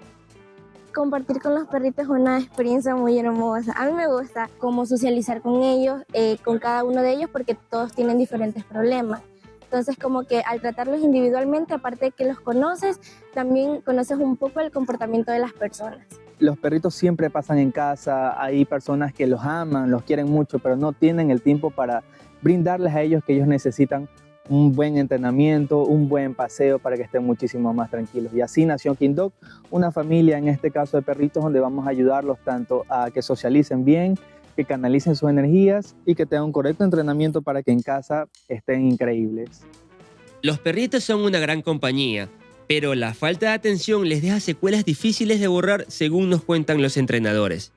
Compartir con los perritos es una experiencia muy hermosa. A mí me gusta cómo socializar con ellos, con cada uno de ellos, porque todos tienen diferentes problemas. Entonces, como que al tratarlos individualmente, aparte de que los conoces, también conoces un poco el comportamiento de las personas. Los perritos siempre pasan en casa, hay personas que los aman, los quieren mucho, pero no tienen el tiempo para brindarles a ellos que ellos necesitan un buen entrenamiento, un buen paseo para que estén muchísimo más tranquilos. Y así nació Kingdom, una familia, en este caso de perritos, donde vamos a ayudarlos tanto a que socialicen bien, que canalicen sus energías y que tengan un correcto entrenamiento para que en casa estén increíbles. Los perritos son una gran compañía, pero la falta de atención les deja secuelas difíciles de borrar, según nos cuentan los entrenadores.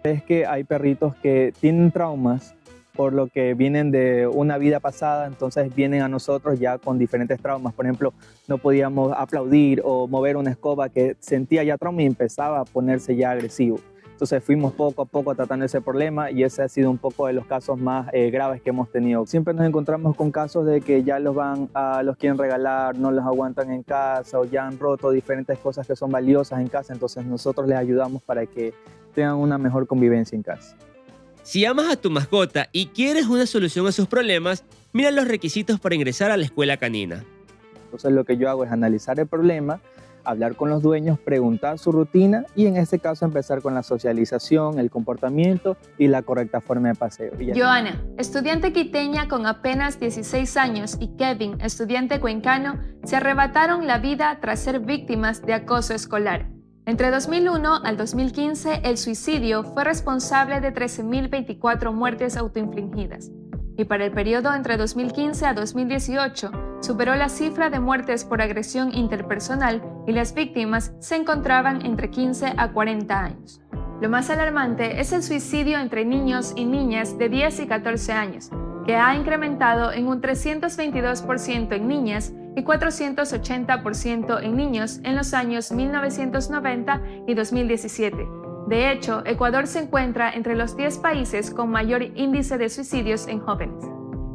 Es que hay perritos que tienen traumas por lo que vienen de una vida pasada, entonces vienen a nosotros ya con diferentes traumas. Por ejemplo, no podíamos aplaudir o mover una escoba que sentía ya trauma y empezaba a ponerse ya agresivo. Entonces fuimos poco a poco tratando ese problema y ese ha sido un poco de los casos más graves que hemos tenido. Siempre nos encontramos con casos de que ya los quieren regalar, no los aguantan en casa o ya han roto diferentes cosas que son valiosas en casa, entonces nosotros les ayudamos para que tengan una mejor convivencia en casa. Si amas a tu mascota y quieres una solución a sus problemas, mira los requisitos para ingresar a la escuela canina. Entonces lo que yo hago es analizar el problema, hablar con los dueños, preguntar su rutina y en este caso empezar con la socialización, el comportamiento y la correcta forma de paseo. Joana, estudiante quiteña con apenas 16 años, y Kevin, estudiante cuencano, se arrebataron la vida tras ser víctimas de acoso escolar. Entre 2001 al 2015, el suicidio fue responsable de 13.024 muertes autoinfligidas. Y para el periodo entre 2015 a 2018, superó la cifra de muertes por agresión interpersonal y las víctimas se encontraban entre 15 a 40 años. Lo más alarmante es el suicidio entre niños y niñas de 10 y 14 años, que ha incrementado en un 322% en niñas y 480% en niños en los años 1990 y 2017. De hecho, Ecuador se encuentra entre los 10 países con mayor índice de suicidios en jóvenes.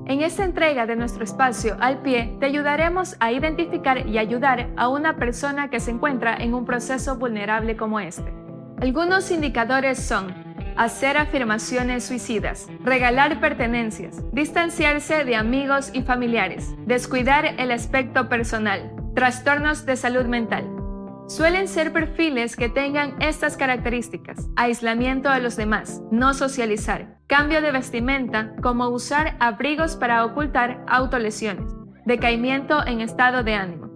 En esta entrega de nuestro espacio Al Pie, te ayudaremos a identificar y ayudar a una persona que se encuentra en un proceso vulnerable como este. Algunos indicadores son: hacer afirmaciones suicidas, regalar pertenencias, distanciarse de amigos y familiares, descuidar el aspecto personal, trastornos de salud mental. Suelen ser perfiles que tengan estas características: aislamiento de los demás, no socializar, cambio de vestimenta como usar abrigos para ocultar autolesiones, decaimiento en estado de ánimo.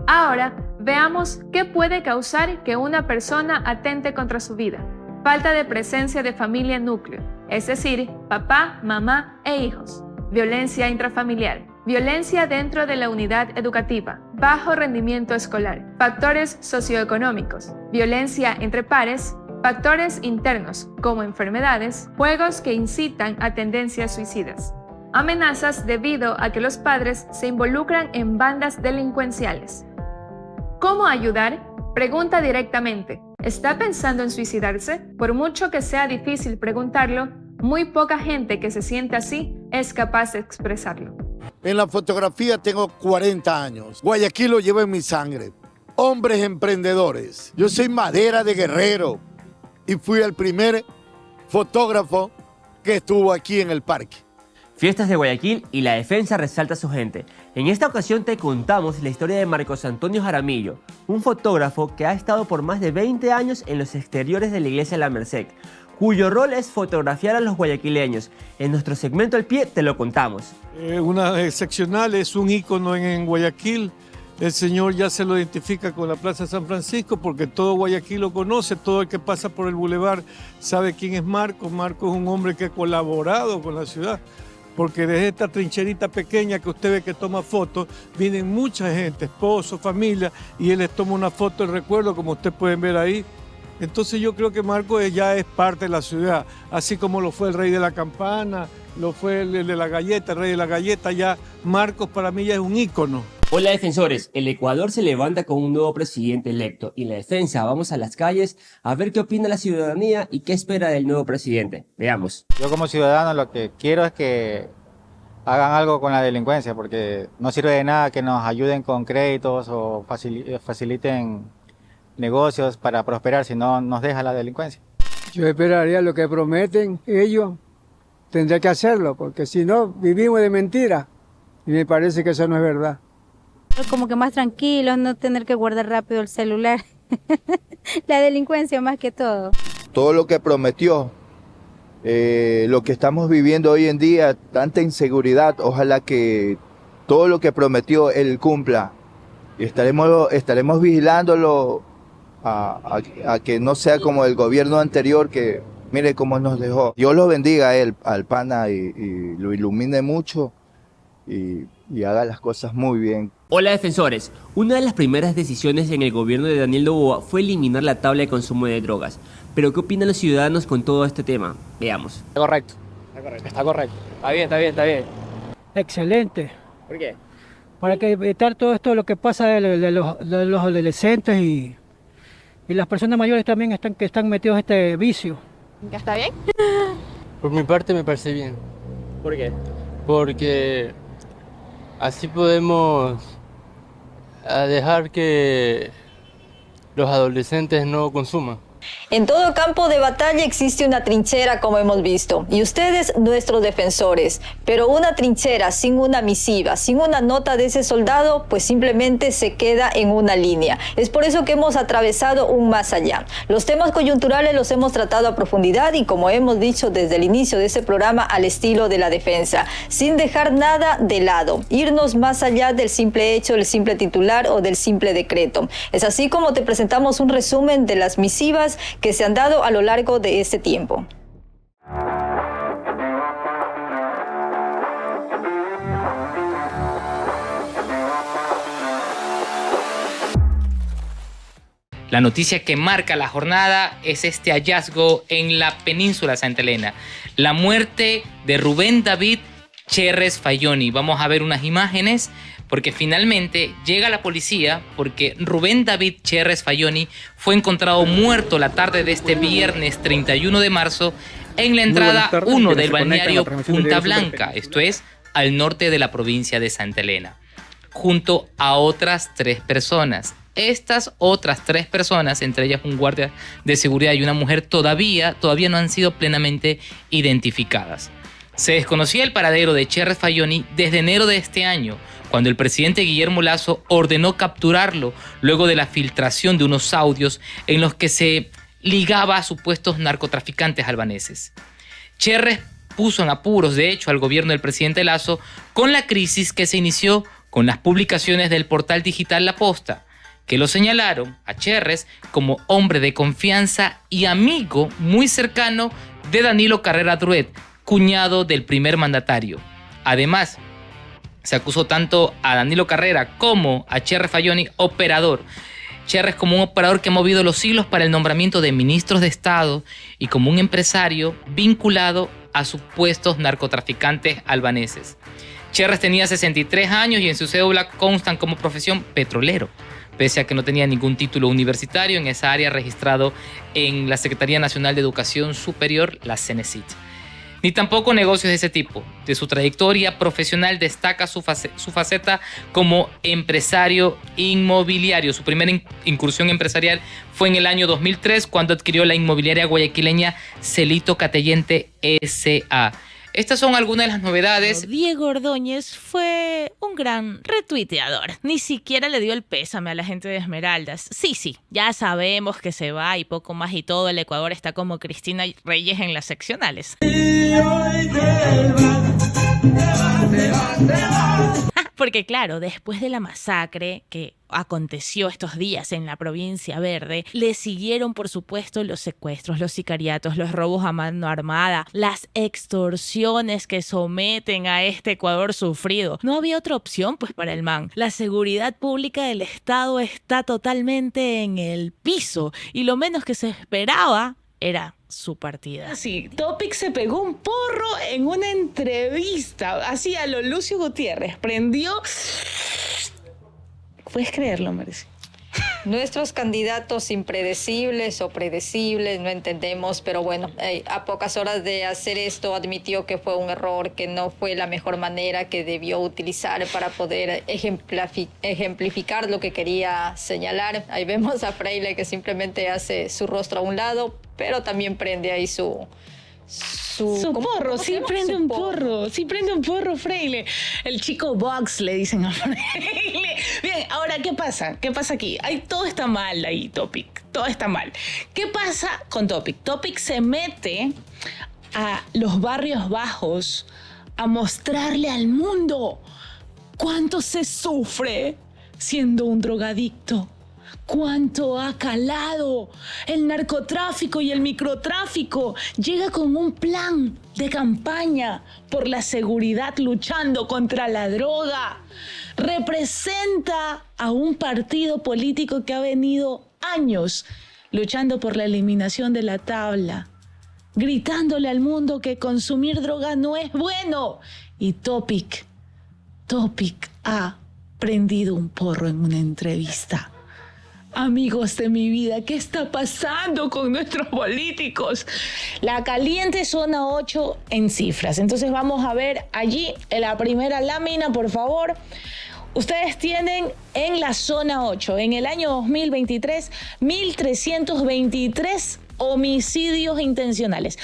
Ahora, veamos qué puede causar que una persona atente contra su vida. Falta de presencia de familia núcleo, es decir, papá, mamá e hijos. Violencia intrafamiliar, violencia dentro de la unidad educativa, bajo rendimiento escolar, factores socioeconómicos, violencia entre pares, factores internos como enfermedades, juegos que incitan a tendencias suicidas, amenazas debido a que los padres se involucran en bandas delincuenciales. ¿Cómo ayudar? Pregunta directamente. ¿Está pensando en suicidarse? Por mucho que sea difícil preguntarlo, muy poca gente que se siente así es capaz de expresarlo. En la fotografía tengo 40 años. Guayaquil lo llevo en mi sangre. Hombres emprendedores. Yo soy madera de guerrero y fui el primer fotógrafo que estuvo aquí en el parque. Fiestas de Guayaquil y la defensa resalta a su gente. En esta ocasión te contamos la historia de Marcos Antonio Jaramillo, un fotógrafo que ha estado por más de 20 años en los exteriores de la iglesia La Merced, cuyo rol es fotografiar a los guayaquileños. En nuestro segmento Al Pie te lo contamos. Una excepcional, es un ícono en Guayaquil. El señor ya se lo identifica con la Plaza San Francisco porque todo Guayaquil lo conoce, todo el que pasa por el bulevar sabe quién es Marcos. Marcos es un hombre que ha colaborado con la ciudad, porque desde esta trincherita pequeña que usted ve que toma fotos, vienen mucha gente, esposo, familia, y él les toma una foto de recuerdo, como ustedes pueden ver ahí. Entonces yo creo que Marcos ya es parte de la ciudad, así como lo fue el rey de la campana, lo fue el de la galleta, el rey de la galleta, ya Marcos para mí ya es un ícono. Hola defensores, el Ecuador se levanta con un nuevo presidente electo y en la defensa vamos a las calles a ver qué opina la ciudadanía y qué espera del nuevo presidente. Veamos. Yo como ciudadano lo que quiero es que hagan algo con la delincuencia, porque no sirve de nada que nos ayuden con créditos o faciliten negocios para prosperar si no nos deja la delincuencia. Yo esperaría lo que prometen ellos, tendré que hacerlo, porque si no vivimos de mentira y me parece que eso no es verdad. Como que más tranquilos, no tener que guardar rápido el celular. La delincuencia más que todo. Todo lo que prometió, lo que estamos viviendo hoy en día, tanta inseguridad, ojalá que todo lo que prometió él cumpla. Y estaremos vigilándolo a que no sea como el gobierno anterior que mire cómo nos dejó. Dios lo bendiga a él, al pana, y lo ilumine mucho y haga las cosas muy bien. Hola defensores, una de las primeras decisiones en el gobierno de Daniel Noboa fue eliminar la tabla de consumo de drogas. Pero ¿qué opinan los ciudadanos con todo este tema? Veamos. Está correcto. Está correcto. Está bien. Excelente. ¿Por qué? Para que evitar todo esto, lo que pasa de los adolescentes y las personas mayores también que están metidos en este vicio. ¿Ya está bien? Por mi parte me parece bien. ¿Por qué? Porque así podemos dejar que los adolescentes no consuman. En todo campo de batalla existe una trinchera, como hemos visto, y ustedes, nuestros defensores. Pero una trinchera sin una misiva, sin una nota de ese soldado, pues simplemente se queda en una línea. Es por eso que hemos atravesado un más allá. Los temas coyunturales los hemos tratado a profundidad y, como hemos dicho desde el inicio de este programa, al estilo de la defensa, sin dejar nada de lado, irnos más allá del simple hecho, del simple titular o del simple decreto. Es así como te presentamos un resumen de las misivas que se han dado a lo largo de este tiempo. La noticia que marca la jornada es este hallazgo en la península Santa Elena. La muerte de Rubén David Cherres Fayoni. Vamos a ver unas imágenes porque finalmente llega la policía porque Rubén David Cherres Fayoni fue encontrado muerto la tarde de este viernes 31 de marzo en la entrada 1 del balneario Punta Blanca, esto es, al norte de la provincia de Santa Elena, junto a otras 3 personas. Estas otras 3 personas, entre ellas un guardia de seguridad y una mujer, todavía no han sido plenamente identificadas. Se desconocía el paradero de Cherres Fayoni desde enero de este año, cuando el presidente Guillermo Lasso ordenó capturarlo luego de la filtración de unos audios en los que se ligaba a supuestos narcotraficantes albaneses. Cherres puso en apuros, de hecho, al gobierno del presidente Lasso con la crisis que se inició con las publicaciones del portal digital La Posta, que lo señalaron a Cherres como hombre de confianza y amigo muy cercano de Danilo Carrera Druet, cuñado del primer mandatario. Además, se acusó tanto a Danilo Carrera como a Cherres Fayoni, operador. Cherres como un operador que ha movido los hilos para el nombramiento de ministros de Estado y como un empresario vinculado a supuestos narcotraficantes albaneses. Cherres tenía 63 años y en su cédula constan como profesión petrolero, pese a que no tenía ningún título universitario en esa área registrado en la Secretaría Nacional de Educación Superior, la CENESID. Ni tampoco negocios de ese tipo. De su trayectoria profesional destaca su faceta como empresario inmobiliario. Su primera incursión empresarial fue en el año 2003 cuando adquirió la inmobiliaria guayaquileña Celito Catellente S.A. Estas son algunas de las novedades. Diego Ordóñez fue un gran retuiteador. Ni siquiera le dio el pésame a la gente de Esmeraldas. Sí, ya sabemos que se va y poco más y todo el Ecuador está como Cristina Reyes en las seccionales. Porque claro, después de la masacre que aconteció estos días en la provincia verde, le siguieron por supuesto los secuestros, los sicariatos, los robos a mano armada, las extorsiones que someten a este Ecuador sufrido. No había otra opción pues para el man. La seguridad pública del Estado está totalmente en el piso y lo menos que se esperaba era su partida. Sí, Topic se pegó un porro en una entrevista, así a lo Lucio Gutiérrez, prendió... ¿Puedes creerlo, Marci? Nuestros candidatos impredecibles o predecibles, no entendemos, pero bueno, a pocas horas de hacer esto admitió que fue un error, que no fue la mejor manera que debió utilizar para poder ejemplificar lo que quería señalar. Ahí vemos a Freile que simplemente hace su rostro a un lado, pero también prende ahí su porro, sí prende un porro, Freile. El chico Box le dicen a Freile. Bien, ahora, ¿qué pasa? ¿Qué pasa aquí? Todo está mal ahí, Topic. Todo está mal. ¿Qué pasa con Topic? Topic se mete a los barrios bajos a mostrarle al mundo cuánto se sufre siendo un drogadicto. ¿Cuánto ha calado el narcotráfico y el microtráfico? Llega con un plan de campaña por la seguridad luchando contra la droga. Representa a un partido político que ha venido años luchando por la eliminación de la tabla, gritándole al mundo que consumir droga no es bueno. Y Topic ha prendido un porro en una entrevista. Amigos de mi vida, ¿qué está pasando con nuestros políticos? La caliente zona 8 en cifras. Entonces vamos a ver allí en la primera lámina, por favor. Ustedes tienen en la zona 8, en el año 2023, 1.323 homicidios intencionales.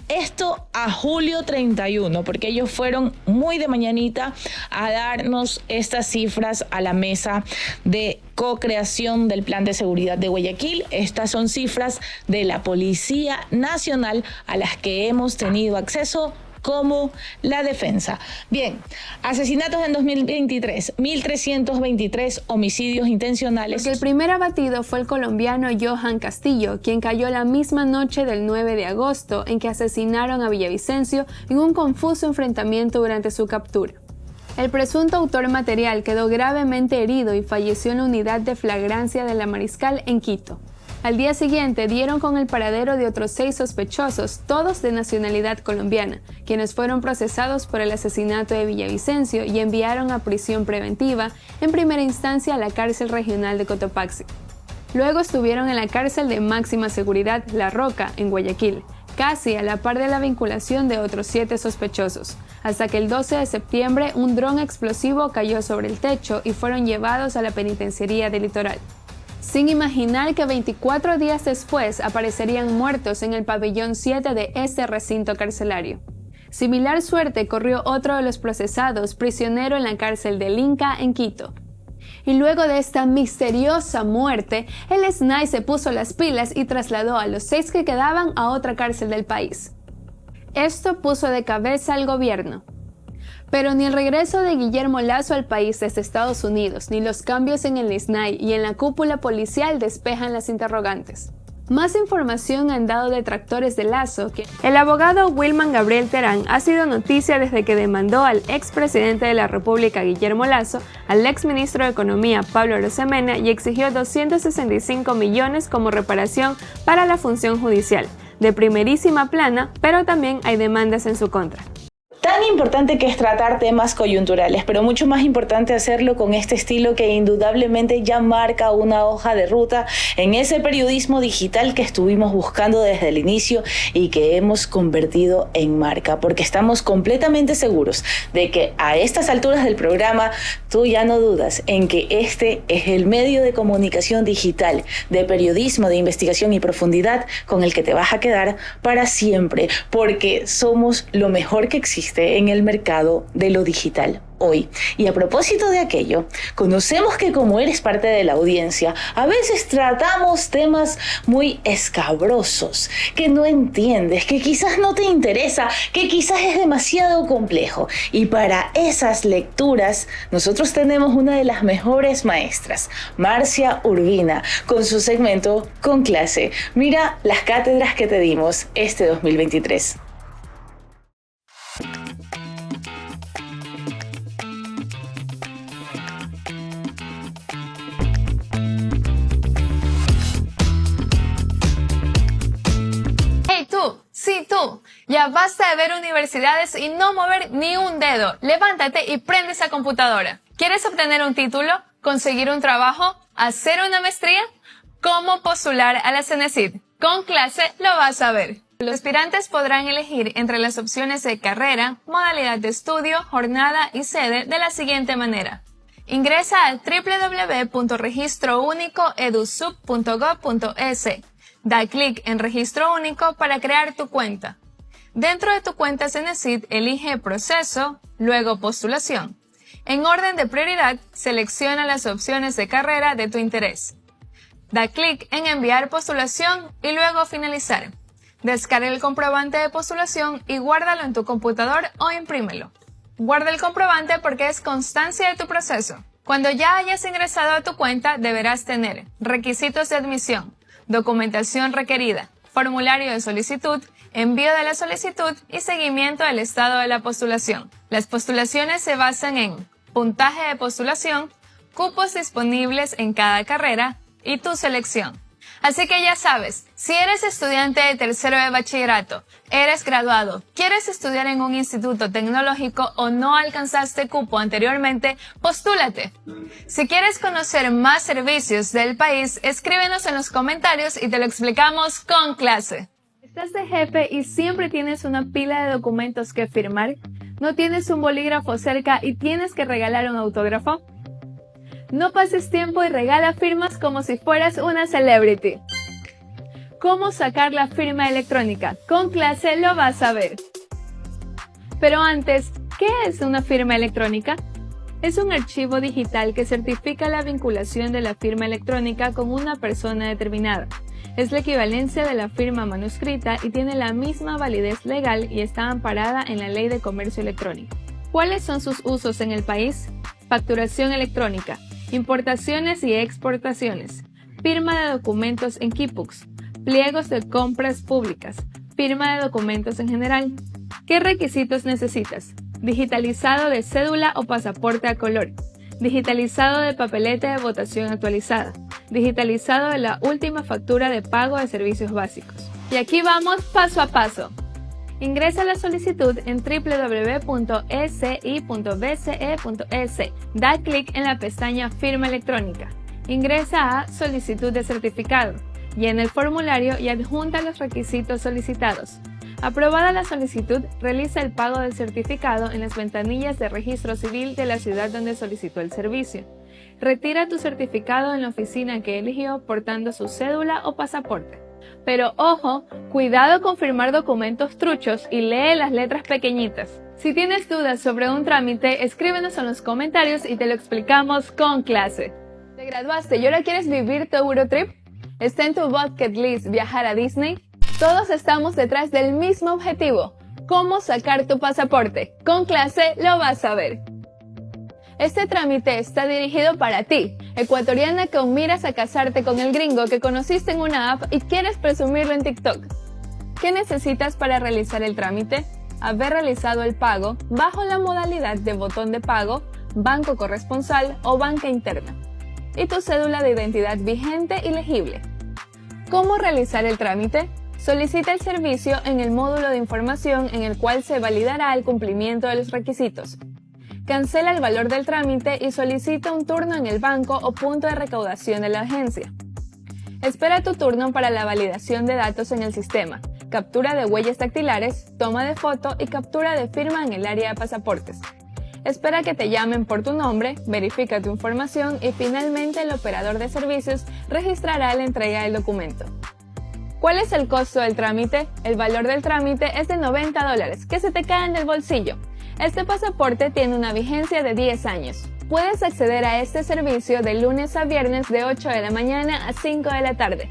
Esto a julio 31, porque ellos fueron muy de mañanita a darnos estas cifras a la mesa de co-creación del Plan de Seguridad de Guayaquil. Estas son cifras de la Policía Nacional a las que hemos tenido acceso como la defensa. Bien, asesinatos en 2023, 1.323 homicidios intencionales. Porque el primer abatido fue el colombiano Johan Castillo, quien cayó la misma noche del 9 de agosto en que asesinaron a Villavicencio en un confuso enfrentamiento durante su captura. El presunto autor material quedó gravemente herido y falleció en la unidad de flagrancia de la Mariscal en Quito. Al día siguiente dieron con el paradero de otros 6 sospechosos, todos de nacionalidad colombiana, quienes fueron procesados por el asesinato de Villavicencio y enviaron a prisión preventiva, en primera instancia a la cárcel regional de Cotopaxi. Luego estuvieron en la cárcel de máxima seguridad La Roca, en Guayaquil, casi a la par de la vinculación de otros 7 sospechosos, hasta que el 12 de septiembre un dron explosivo cayó sobre el techo y fueron llevados a la penitenciaría del Litoral, sin imaginar que 24 días después aparecerían muertos en el pabellón 7 de este recinto carcelario. Similar suerte corrió otro de los procesados, prisionero en la cárcel del Inca en Quito. Y luego de esta misteriosa muerte, el SNAI se puso las pilas y trasladó a los 6 que quedaban a otra cárcel del país. Esto puso de cabeza al gobierno. Pero ni el regreso de Guillermo Lasso al país desde Estados Unidos, ni los cambios en el SNAI y en la cúpula policial despejan las interrogantes. Más información han dado detractores de Lasso que el abogado Wilman Gabriel Terán ha sido noticia desde que demandó al expresidente de la República Guillermo Lasso, al exministro de Economía Pablo Arosemena y exigió 265 millones como reparación para la función judicial, de primerísima plana, pero también hay demandas en su contra. Tan importante que es tratar temas coyunturales, pero mucho más importante hacerlo con este estilo que indudablemente ya marca una hoja de ruta en ese periodismo digital que estuvimos buscando desde el inicio y que hemos convertido en marca, porque estamos completamente seguros de que a estas alturas del programa tú ya no dudas en que este es el medio de comunicación digital, de periodismo, de investigación y profundidad con el que te vas a quedar para siempre, porque somos lo mejor que existe en el mercado de lo digital hoy. Y a propósito de aquello, conocemos que como eres parte de la audiencia, a veces tratamos temas muy escabrosos, que no entiendes, que quizás no te interesa, que quizás es demasiado complejo. Y para esas lecturas, nosotros tenemos una de las mejores maestras, Marcia Urbina, con su segmento Con Clase. Mira las cátedras que te dimos este 2023. Sí, tú, ya basta de ver universidades y no mover ni un dedo. Levántate y prende esa computadora. ¿Quieres obtener un título? ¿Conseguir un trabajo? ¿Hacer una maestría? ¿Cómo postular a la CENESID? Con Clase lo vas a ver. Los aspirantes podrán elegir entre las opciones de carrera, modalidad de estudio, jornada y sede de la siguiente manera. Ingresa a www.registrounicoedusub.gov.es. Da clic en Registro Único para crear tu cuenta. Dentro de tu cuenta CENESID, elige Proceso, luego Postulación. En orden de prioridad, selecciona las opciones de carrera de tu interés. Da clic en Enviar postulación y luego Finalizar. Descarga el comprobante de postulación y guárdalo en tu computador o imprímelo. Guarda el comprobante porque es constancia de tu proceso. Cuando ya hayas ingresado a tu cuenta, deberás tener requisitos de admisión, documentación requerida, formulario de solicitud, envío de la solicitud y seguimiento del estado de la postulación. Las postulaciones se basan en puntaje de postulación, cupos disponibles en cada carrera y tu selección. Así que ya sabes, si eres estudiante de tercero de bachillerato, eres graduado, quieres estudiar en un instituto tecnológico o no alcanzaste cupo anteriormente, postúlate. Si quieres conocer más servicios del país, escríbenos en los comentarios y te lo explicamos con clase. ¿Estás de jefe y siempre tienes una pila de documentos que firmar? ¿No tienes un bolígrafo cerca y tienes que regalar un autógrafo? No pases tiempo y regala firmas como si fueras una celebrity. ¿Cómo sacar la firma electrónica? Con clase lo vas a ver. Pero antes, ¿qué es una firma electrónica? Es un archivo digital que certifica la vinculación de la firma electrónica con una persona determinada. Es la equivalencia de la firma manuscrita y tiene la misma validez legal y está amparada en la Ley de Comercio Electrónico. ¿Cuáles son sus usos en el país? Facturación electrónica, importaciones y exportaciones, firma de documentos en Keybooks, pliegos de compras públicas, firma de documentos en general. ¿Qué requisitos necesitas? Digitalizado de cédula o pasaporte a color, digitalizado de papeleta de votación actualizada, digitalizado de la última factura de pago de servicios básicos. Y aquí vamos paso a paso. Ingresa la solicitud en www.esi.bce.es. Da clic en la pestaña Firma electrónica. Ingresa a Solicitud de certificado. Llena el formulario y adjunta los requisitos solicitados. Aprobada la solicitud, realiza el pago del certificado en las ventanillas de registro civil de la ciudad donde solicitó el servicio. Retira tu certificado en la oficina que eligió portando su cédula o pasaporte. Pero ojo, cuidado con firmar documentos truchos y lee las letras pequeñitas. Si tienes dudas sobre un trámite, escríbenos en los comentarios y te lo explicamos con clase. ¿Te graduaste y ahora quieres vivir tu Eurotrip? ¿Está en tu bucket list viajar a Disney? Todos estamos detrás del mismo objetivo, cómo sacar tu pasaporte. Con clase lo vas a ver. Este trámite está dirigido para ti, ecuatoriana con miras a casarte con el gringo que conociste en una app y quieres presumirlo en TikTok. ¿Qué necesitas para realizar el trámite? Haber realizado el pago bajo la modalidad de botón de pago, banco corresponsal o banca interna. Y tu cédula de identidad vigente y legible. ¿Cómo realizar el trámite? Solicita el servicio en el módulo de información en el cual se validará el cumplimiento de los requisitos. Cancela el valor del trámite y solicita un turno en el banco o punto de recaudación de la agencia. Espera tu turno para la validación de datos en el sistema, captura de huellas dactilares, toma de foto y captura de firma en el área de pasaportes. Espera que te llamen por tu nombre, verifica tu información y finalmente el operador de servicios registrará la entrega del documento. ¿Cuál es el costo del trámite? El valor del trámite es de $90, que se te caen del bolsillo. Este pasaporte tiene una vigencia de 10 años. Puedes acceder a este servicio de lunes a viernes de 8 de la mañana a 5 de la tarde.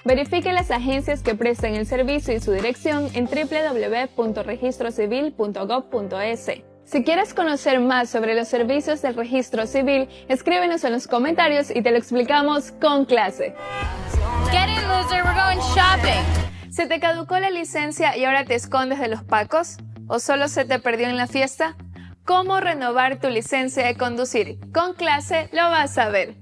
Verifique las agencias que prestan el servicio y su dirección en www.registrocivil.gov.es. Si quieres conocer más sobre los servicios del registro civil, escríbenos en los comentarios y te lo explicamos con clase. Get in, loser, we're going shopping. ¿Se te caducó la licencia y ahora te escondes de los pacos? ¿O solo se te perdió en la fiesta? ¿Cómo renovar tu licencia de conducir? Con clase lo vas a ver.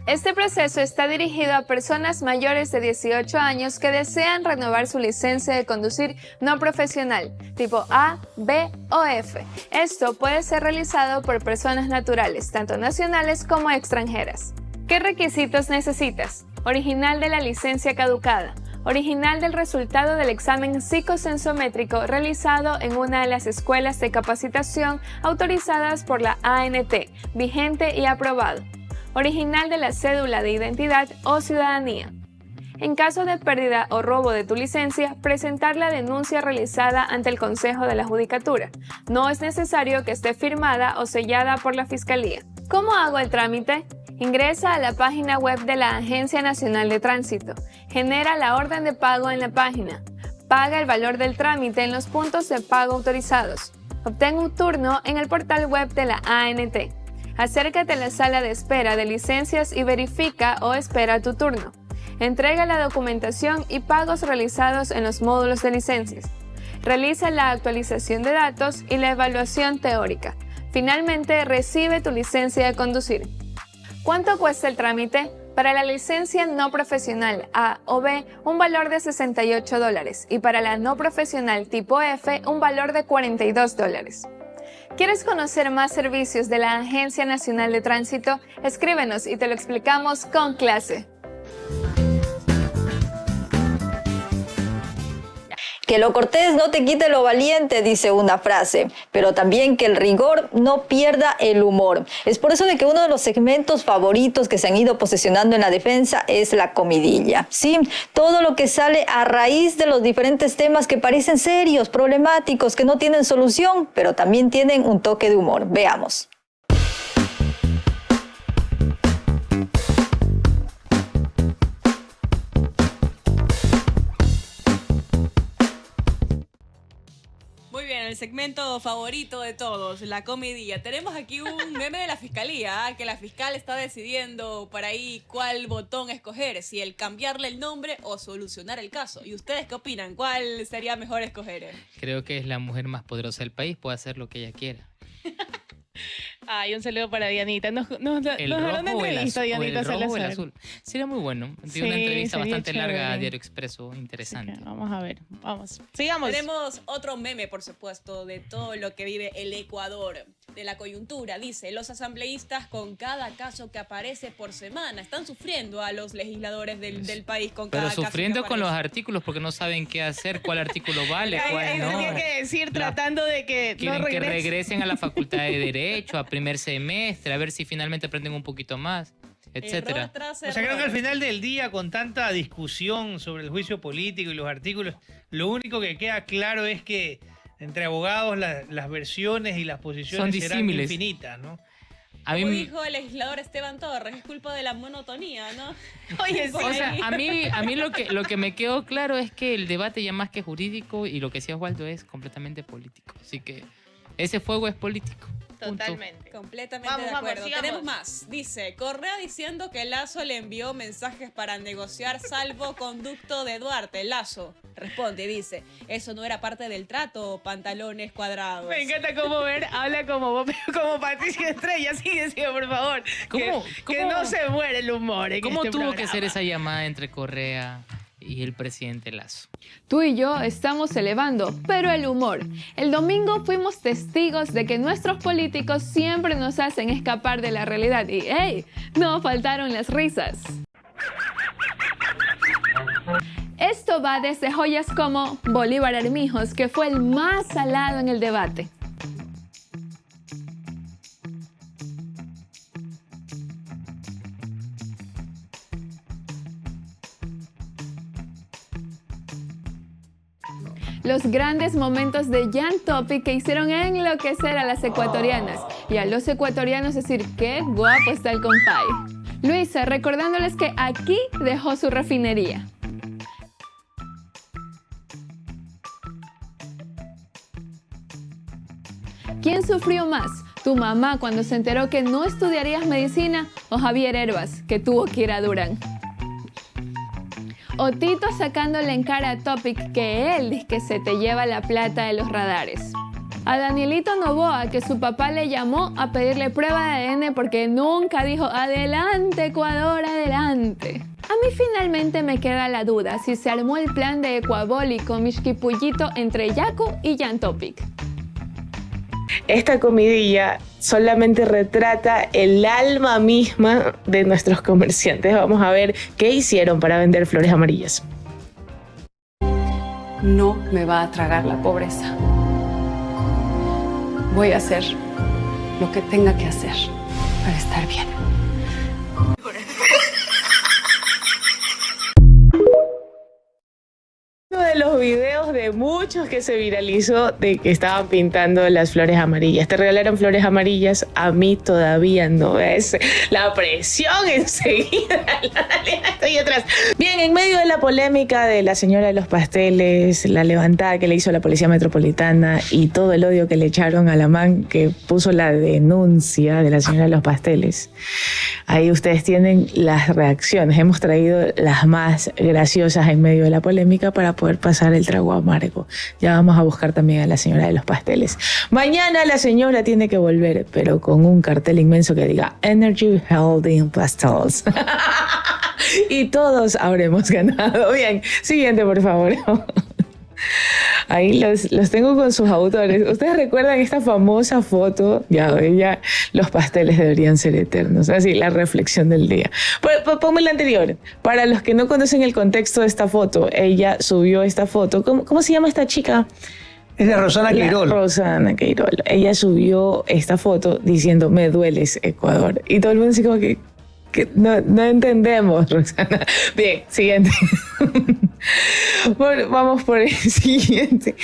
Este proceso está dirigido a personas mayores de 18 años que desean renovar su licencia de conducir no profesional, tipo A, B o F. Esto puede ser realizado por personas naturales, tanto nacionales como extranjeras. ¿Qué requisitos necesitas? Original de la licencia caducada. Original del resultado del examen psicosensométrico realizado en una de las escuelas de capacitación autorizadas por la ANT, vigente y aprobado. Original de la cédula de identidad o ciudadanía. En caso de pérdida o robo de tu licencia, presentar la denuncia realizada ante el Consejo de la Judicatura. No es necesario que esté firmada o sellada por la Fiscalía. ¿Cómo hago el trámite? Ingresa a la página web de la Agencia Nacional de Tránsito. Genera la orden de pago en la página. Paga el valor del trámite en los puntos de pago autorizados. Obtén un turno en el portal web de la ANT. Acércate a la sala de espera de licencias y verifica o espera tu turno. Entrega la documentación y pagos realizados en los módulos de licencias. Realiza la actualización de datos y la evaluación teórica. Finalmente, recibe tu licencia de conducir. ¿Cuánto cuesta el trámite? Para la licencia no profesional A o B, un valor de $68 y para la no profesional tipo F, un valor de $42. ¿Quieres conocer más servicios de la Agencia Nacional de Tránsito? Escríbenos y te lo explicamos con clase. Que lo cortés no te quite lo valiente, dice una frase, pero también que el rigor no pierda el humor. Es por eso de que uno de los segmentos favoritos que se han ido posesionando en la defensa es la comidilla. Sí, todo lo que sale a raíz de los diferentes temas que parecen serios, problemáticos, que no tienen solución, pero también tienen un toque de humor. Veamos. Muy bien, el segmento favorito de todos, la comidilla. Tenemos aquí un meme de la fiscalía, que la fiscal está decidiendo por ahí cuál botón escoger, si el cambiarle el nombre o solucionar el caso. ¿Y ustedes qué opinan? ¿Cuál sería mejor escoger? Creo que es la mujer más poderosa del país, puede hacer lo que ella quiera. Ay, un saludo para Dianita. Nos El hará una rojo o el entrevista, azul, Dianita el rojo o el Salazar. azul. Sería muy bueno. Sí, Dio una entrevista sería bastante larga a chévere. Diario Expreso, interesante. Vamos a ver, vamos. Sigamos. Tenemos otro meme, por supuesto, de todo lo que vive el Ecuador, de la coyuntura. Dice, los asambleístas con cada caso que aparece por semana están sufriendo a los legisladores del país con cada Pero caso que sufriendo con los aparece. artículos porque no saben qué hacer, cuál artículo vale, cuál no. Tenía que decir, tratando de que no Quieren que regrese. regresen a la facultad de Derecho, a primer semestre, a ver si finalmente aprenden un poquito más, etcétera. O sea, creo que al final del día, con tanta discusión sobre el juicio político y los artículos, lo único que queda claro es que entre abogados las versiones y las posiciones Son serán disímiles. infinitas, ¿no? A mí Como me- dijo el legislador Esteban Torres, es culpa de la monotonía, ¿no? Oye, O sea, a mí lo que me quedó claro es que el debate ya más que jurídico y lo que decía Osvaldo es completamente político. Así que ese fuego es político. Punto. Totalmente. Completamente Vamos, de vamos, acuerdo. sigamos. Tenemos más. Dice, Correa diciendo que Lazo le envió mensajes para negociar salvoconducto de Duarte. Lazo responde y dice, eso no era parte del trato, pantalones cuadrados. Me encanta cómo habla como Patricia Estrella. Sigue, por favor. Que no se muere el humor en ¿Cómo este tuvo que programa. ser esa llamada entre Correa y el presidente Lazo? Tú y yo estamos elevando, pero el humor. El domingo fuimos testigos de que nuestros políticos siempre nos hacen escapar de la realidad y ¡hey! No faltaron las risas. Esto va desde joyas como Bolívar Armijos, que fue el más salado en el debate. Los grandes momentos de Jan Topic que hicieron enloquecer a las ecuatorianas y a los ecuatorianos decir qué guapo está el compay. Luisa recordándoles que aquí dejó su refinería. ¿Quién sufrió más? ¿Tu mamá cuando se enteró que no estudiarías medicina o Javier Herbas que tuvo que ir a Durán? O Tito sacándole en cara a Topic que él dice que se te lleva la plata de los radares. A Danielito Noboa que su papá le llamó a pedirle prueba de ADN porque nunca dijo adelante Ecuador, adelante. A mí finalmente me queda la duda si se armó el plan de Ecuabólico Mixquipullito entre Yaku y Jan Topic. Esta comidilla solamente retrata el alma misma de nuestros comerciantes. Vamos a ver qué hicieron para vender flores amarillas. No me va a tragar la pobreza. Voy a hacer lo que tenga que hacer para estar bien. Uno de los videos de muchos que se viralizó de que estaban pintando las flores amarillas. ¿Te regalaron flores amarillas? A mí todavía no. Es la presión enseguida. Estoy atrás. Bien, en medio de la polémica de la señora de los pasteles, la levantada que le hizo la Policía Metropolitana y todo el odio que le echaron a la man que puso la denuncia de la señora de los pasteles, ahí ustedes tienen las reacciones. Hemos traído las más graciosas en medio de la polémica para poder pasar el trago amargo. algo. Ya vamos a buscar también a la señora de los pasteles. Mañana la señora tiene que volver, pero con un cartel inmenso que diga Energy Healthy Pastels. Y todos habremos ganado. Bien, siguiente, por favor. Ahí los tengo con sus autores. ¿Ustedes recuerdan esta famosa foto? Ya, los pasteles deberían ser eternos. Así, la reflexión del día. Ponme la anterior. Para los que no conocen el contexto de esta foto, ella subió esta foto. ¿Cómo se llama esta chica? Es de Rosana Queirol. Rosana Queirol. Ella subió esta foto diciendo, me dueles, Ecuador. Y todo el mundo así como que no entendemos, Rosana. Bien, siguiente. Bueno, vamos por el siguiente.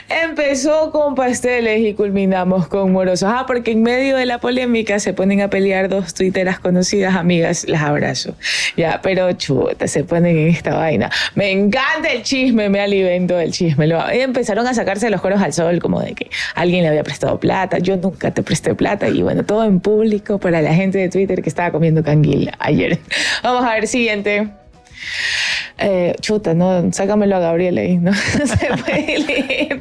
Empezó con pasteles y culminamos con morosos. Porque en medio de la polémica se ponen a pelear dos tuiteras conocidas, amigas, las abrazo. Ya, pero chuta, se ponen en esta vaina. Me encanta el chisme, me alimento del chisme. Y empezaron a sacarse los coros al sol, como de que alguien le había prestado plata. Yo nunca te presté plata. Y bueno, todo en público para la gente de Twitter que estaba comiendo canguil ayer. Vamos a ver, siguiente. Chuta, no, sácamelo a Gabriel ahí, no se puede leer.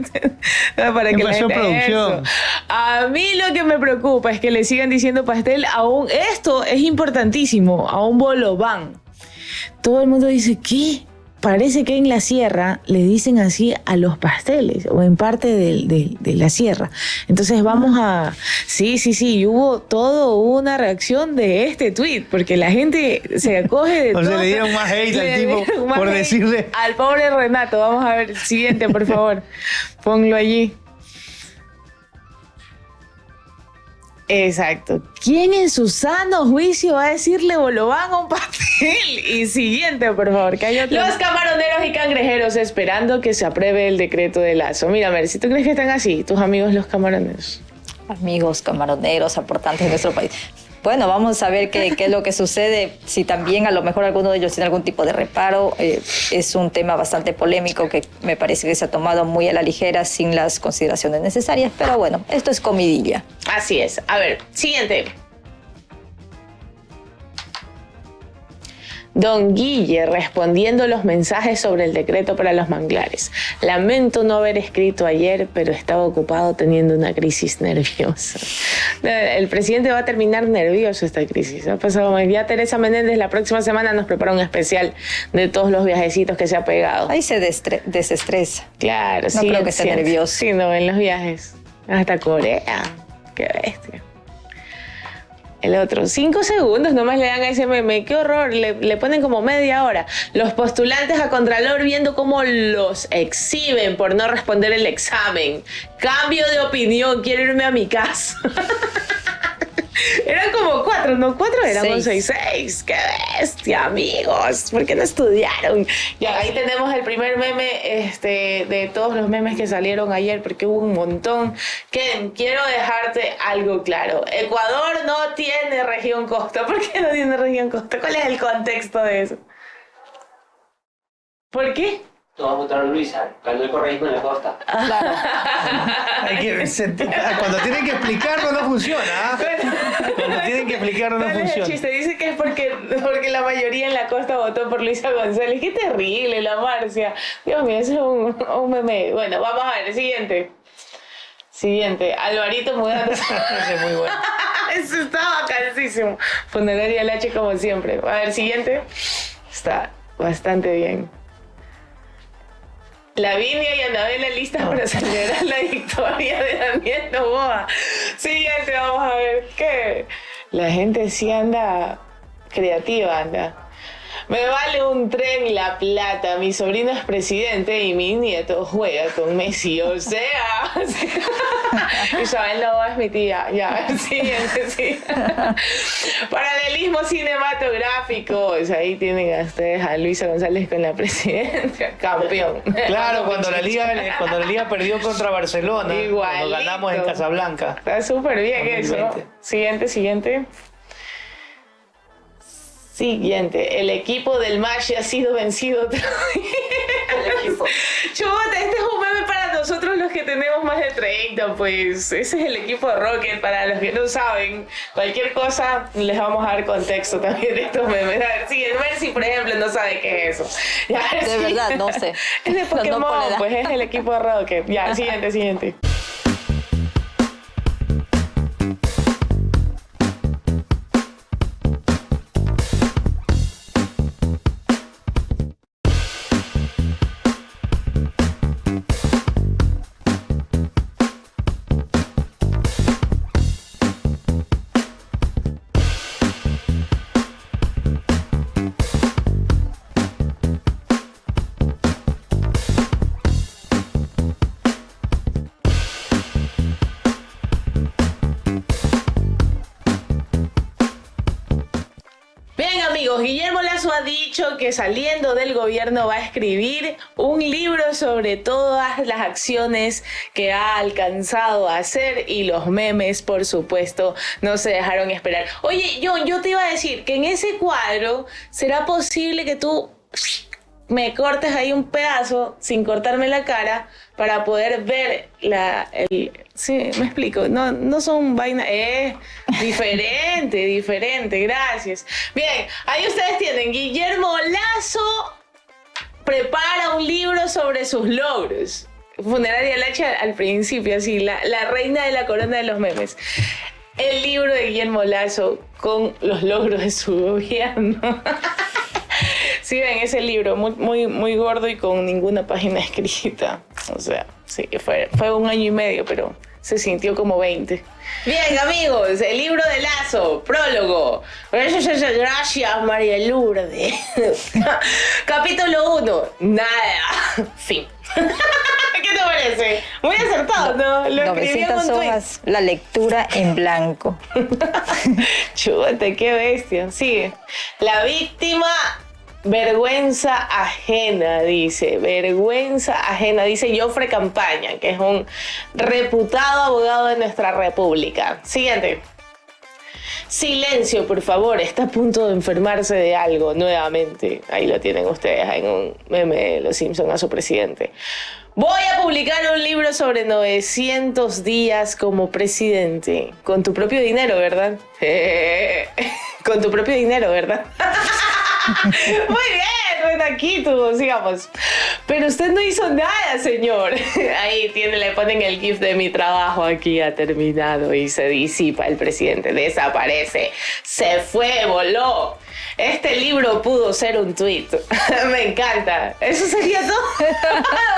No, para que la gente producción. A mí lo que me preocupa es que le sigan diciendo pastel aún. Esto es importantísimo, a un bolobán. Todo el mundo dice, ¿qué? Parece que en la sierra le dicen así a los pasteles, o en parte de la sierra. Entonces vamos a... Sí, hubo toda una reacción de este tweet, porque la gente se acoge de todo. O sea, le dieron más hate al tipo por decirle... Al pobre Renato. Vamos a ver, siguiente, por favor. Ponlo allí. Exacto. ¿Quién en su sano juicio va a decirle bolobán a un pastel? Y siguiente, por favor, que hay otro. Los camaroneros y cangrejeros esperando que se apruebe el decreto de Lazo. Mira, a ver, si tú crees que están así, tus amigos los camaroneros. Amigos camaroneros, aportantes de nuestro país. Bueno, vamos a ver qué es lo que sucede, si también a lo mejor alguno de ellos tiene algún tipo de reparo. Es un tema bastante polémico que me parece que se ha tomado muy a la ligera sin las consideraciones necesarias, pero bueno, esto es comidilla. Así es. A ver, siguiente. Don Guille respondiendo los mensajes sobre el decreto para los manglares. Lamento no haber escrito ayer, pero estaba ocupado teniendo una crisis nerviosa. El presidente va a terminar nervioso esta crisis. Ha pasado ya Teresa Menéndez la próxima semana nos prepara un especial de todos los viajecitos que se ha pegado. Ahí se desestresa. Claro, no creo que esté nervioso. Sí, no, en los viajes. Hasta Corea. Qué bestia. El otro, 5 segundos nomás le dan a ese meme. Qué horror, le ponen como media hora. Los postulantes a Contralor viendo cómo los exhiben por no responder el examen. Cambio de opinión, quiero irme a mi casa. Eran como 4, ¿no? 4 éramos 6. ¡Qué bestia, amigos! ¿Por qué no estudiaron? Ya, ahí tenemos el primer meme de todos los memes que salieron ayer, porque hubo un montón. Ken, quiero dejarte algo claro. Ecuador no tiene región costa. ¿Por qué no tiene región costa? ¿Cuál es el contexto de eso? ¿Por qué? Todos a votar a Luisa, ganó el correísmo en la costa. Claro. Cuando tienen que explicarlo no funciona. Cuando tienen que explicarlo no funciona. El chiste dice que es porque la mayoría en la costa votó por Luisa González. Qué terrible la Marcia. Dios mío, eso es un meme. Bueno, vamos a ver, Siguiente. Alvarito mudándose. Ese es muy bueno. Eso estaba cansísimo. Funeraria Lache como siempre. A ver, siguiente. Está bastante bien. Lavinia y Anabela listas para celebrar la victoria de Daniel Noboa. Siguiente, vamos a ver qué. La gente sí anda creativa, anda. Me vale un tren La Plata. Mi sobrino es presidente y mi nieto juega con Messi. O sea, Isabel Noboa es mi tía. Ya, siguiente, sí. Paralelismo cinematográfico. O sea, ahí tienen a ustedes a Luisa González con la presidencia. Campeón. Claro, cuando la Liga perdió contra Barcelona. Igualito. Cuando ganamos en Casablanca. Está súper bien eso. Siguiente. Siguiente, el equipo del Mashi ha sido vencido otra vez. Chuta, este es un meme para nosotros los que tenemos más de 30, pues ese es el equipo de Rocket. Para los que no saben, cualquier cosa les vamos a dar contexto también de estos memes. A ver, si el Mercy, por ejemplo, no sabe qué es eso. Ya, de verdad, no sé. Es de Pokémon, no, pues es el equipo de Rocket. Ya, siguiente. Guillermo Lasso ha dicho que saliendo del gobierno va a escribir un libro sobre todas las acciones que ha alcanzado a hacer, y los memes, por supuesto, no se dejaron esperar. Oye, John, yo te iba a decir que en ese cuadro, ¿será posible que tú me cortes ahí un pedazo sin cortarme la cara para poder ver sí, me explico, no son vainas, diferente, gracias. Bien, ahí ustedes tienen, Guillermo Lasso prepara un libro sobre sus logros. Funeraria Lacha al principio, así, la reina de la corona de los memes. El libro de Guillermo Lasso con los logros de su gobierno. Sí, ven ese libro, muy gordo y con ninguna página escrita. O sea, sí, fue 1 año y medio, pero se sintió como 20. Bien, amigos, el libro de Lasso, prólogo. Gracias, María Lourdes. Capítulo 1, nada. Fin. ¿Qué te parece? Muy acertado, ¿no? Lo escribí en un tweet. La lectura en blanco. Chúbate, qué bestia. Sigue. La víctima... vergüenza ajena, dice. Vergüenza ajena, dice Jofre Campaña, que es un reputado abogado de nuestra república. Siguiente. Silencio, por favor, está a punto de enfermarse de algo nuevamente. Ahí lo tienen ustedes, en un meme de Los Simpson a su presidente. Voy a publicar un libro sobre 900 días como presidente. Con tu propio dinero, ¿verdad? Con tu propio dinero, ¿verdad? Muy bien, Renaquito, sigamos. Pero usted no hizo nada, señor. Ahí le ponen el gif de mi trabajo aquí ha terminado y se disipa el presidente, desaparece, se fue, voló. Este libro pudo ser un tweet. Me encanta. Eso sería todo.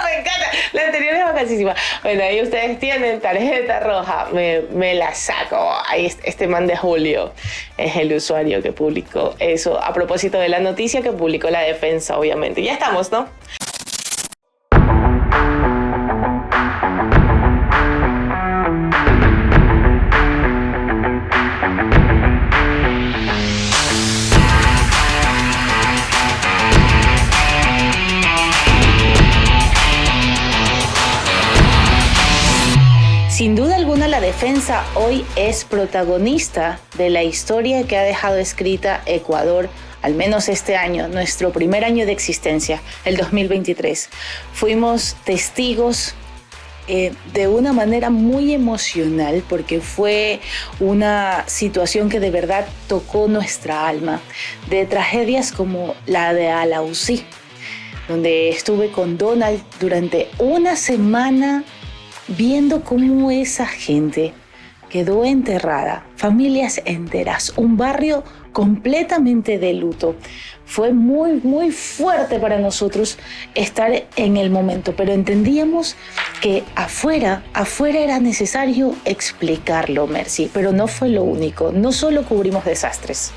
Me encanta. La anterior es bacasísima. Bueno, ahí ustedes tienen tarjeta roja. Me la saco. Ahí este man de Julio es el usuario que publicó eso. A propósito de la noticia que publicó la defensa, obviamente. Ya estamos, ¿no? Sin duda alguna, la defensa hoy es protagonista de la historia que ha dejado escrita Ecuador, al menos este año, nuestro primer año de existencia, el 2023. Fuimos testigos de una manera muy emocional, porque fue una situación que de verdad tocó nuestra alma, de tragedias como la de Alausí, donde estuve con Donald durante una semana viendo cómo esa gente quedó enterrada, familias enteras, un barrio completamente de luto. Fue muy fuerte para nosotros estar en el momento, pero entendíamos que afuera era necesario explicarlo, Mercy, pero no fue lo único, no solo cubrimos desastres.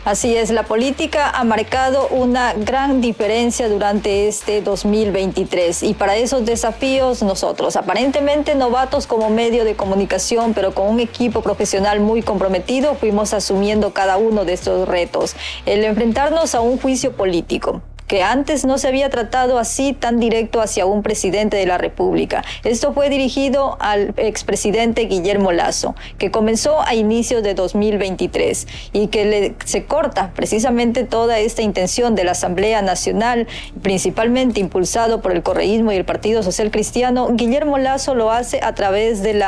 Así es, la política ha marcado una gran diferencia durante este 2023 y para esos desafíos nosotros, aparentemente novatos como medio de comunicación, pero con un equipo profesional muy comprometido, fuimos asumiendo cada uno de estos retos. El enfrentarnos a un juicio político, que antes no se había tratado así tan directo hacia un presidente de la República. Esto fue dirigido al expresidente Guillermo Lasso, que comenzó a inicios de 2023 y que se corta precisamente toda esta intención de la Asamblea Nacional, principalmente impulsado por el correísmo y el Partido Social Cristiano. Guillermo Lasso lo hace a través del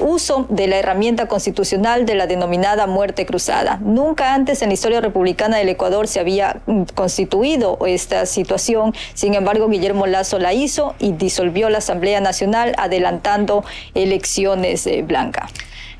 uso de la herramienta constitucional de la denominada muerte cruzada. Nunca antes en la historia republicana del Ecuador se había constituido esta situación. Sin embargo, Guillermo Lasso la hizo y disolvió la Asamblea Nacional, adelantando elecciones, Blanca.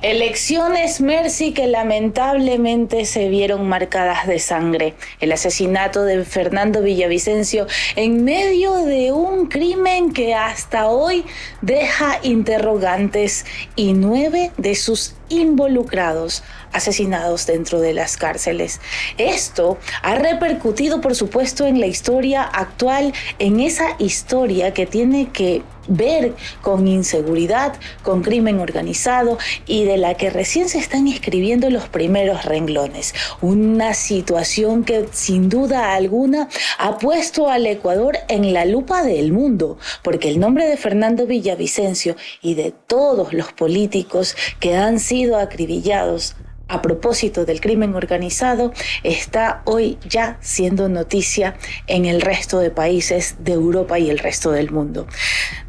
Elecciones, Mercy, que lamentablemente se vieron marcadas de sangre. El asesinato de Fernando Villavicencio en medio de un crimen que hasta hoy deja interrogantes y 9 de sus involucrados asesinados dentro de las cárceles. Esto ha repercutido, por supuesto, en la historia actual, en esa historia que tiene que ver con inseguridad, con crimen organizado y de la que recién se están escribiendo los primeros renglones. Una situación que sin duda alguna ha puesto al Ecuador en la lupa del mundo, porque el nombre de Fernando Villavicencio y de todos los políticos que han sido acribillados a propósito del crimen organizado está hoy ya siendo noticia en el resto de países de Europa y el resto del mundo.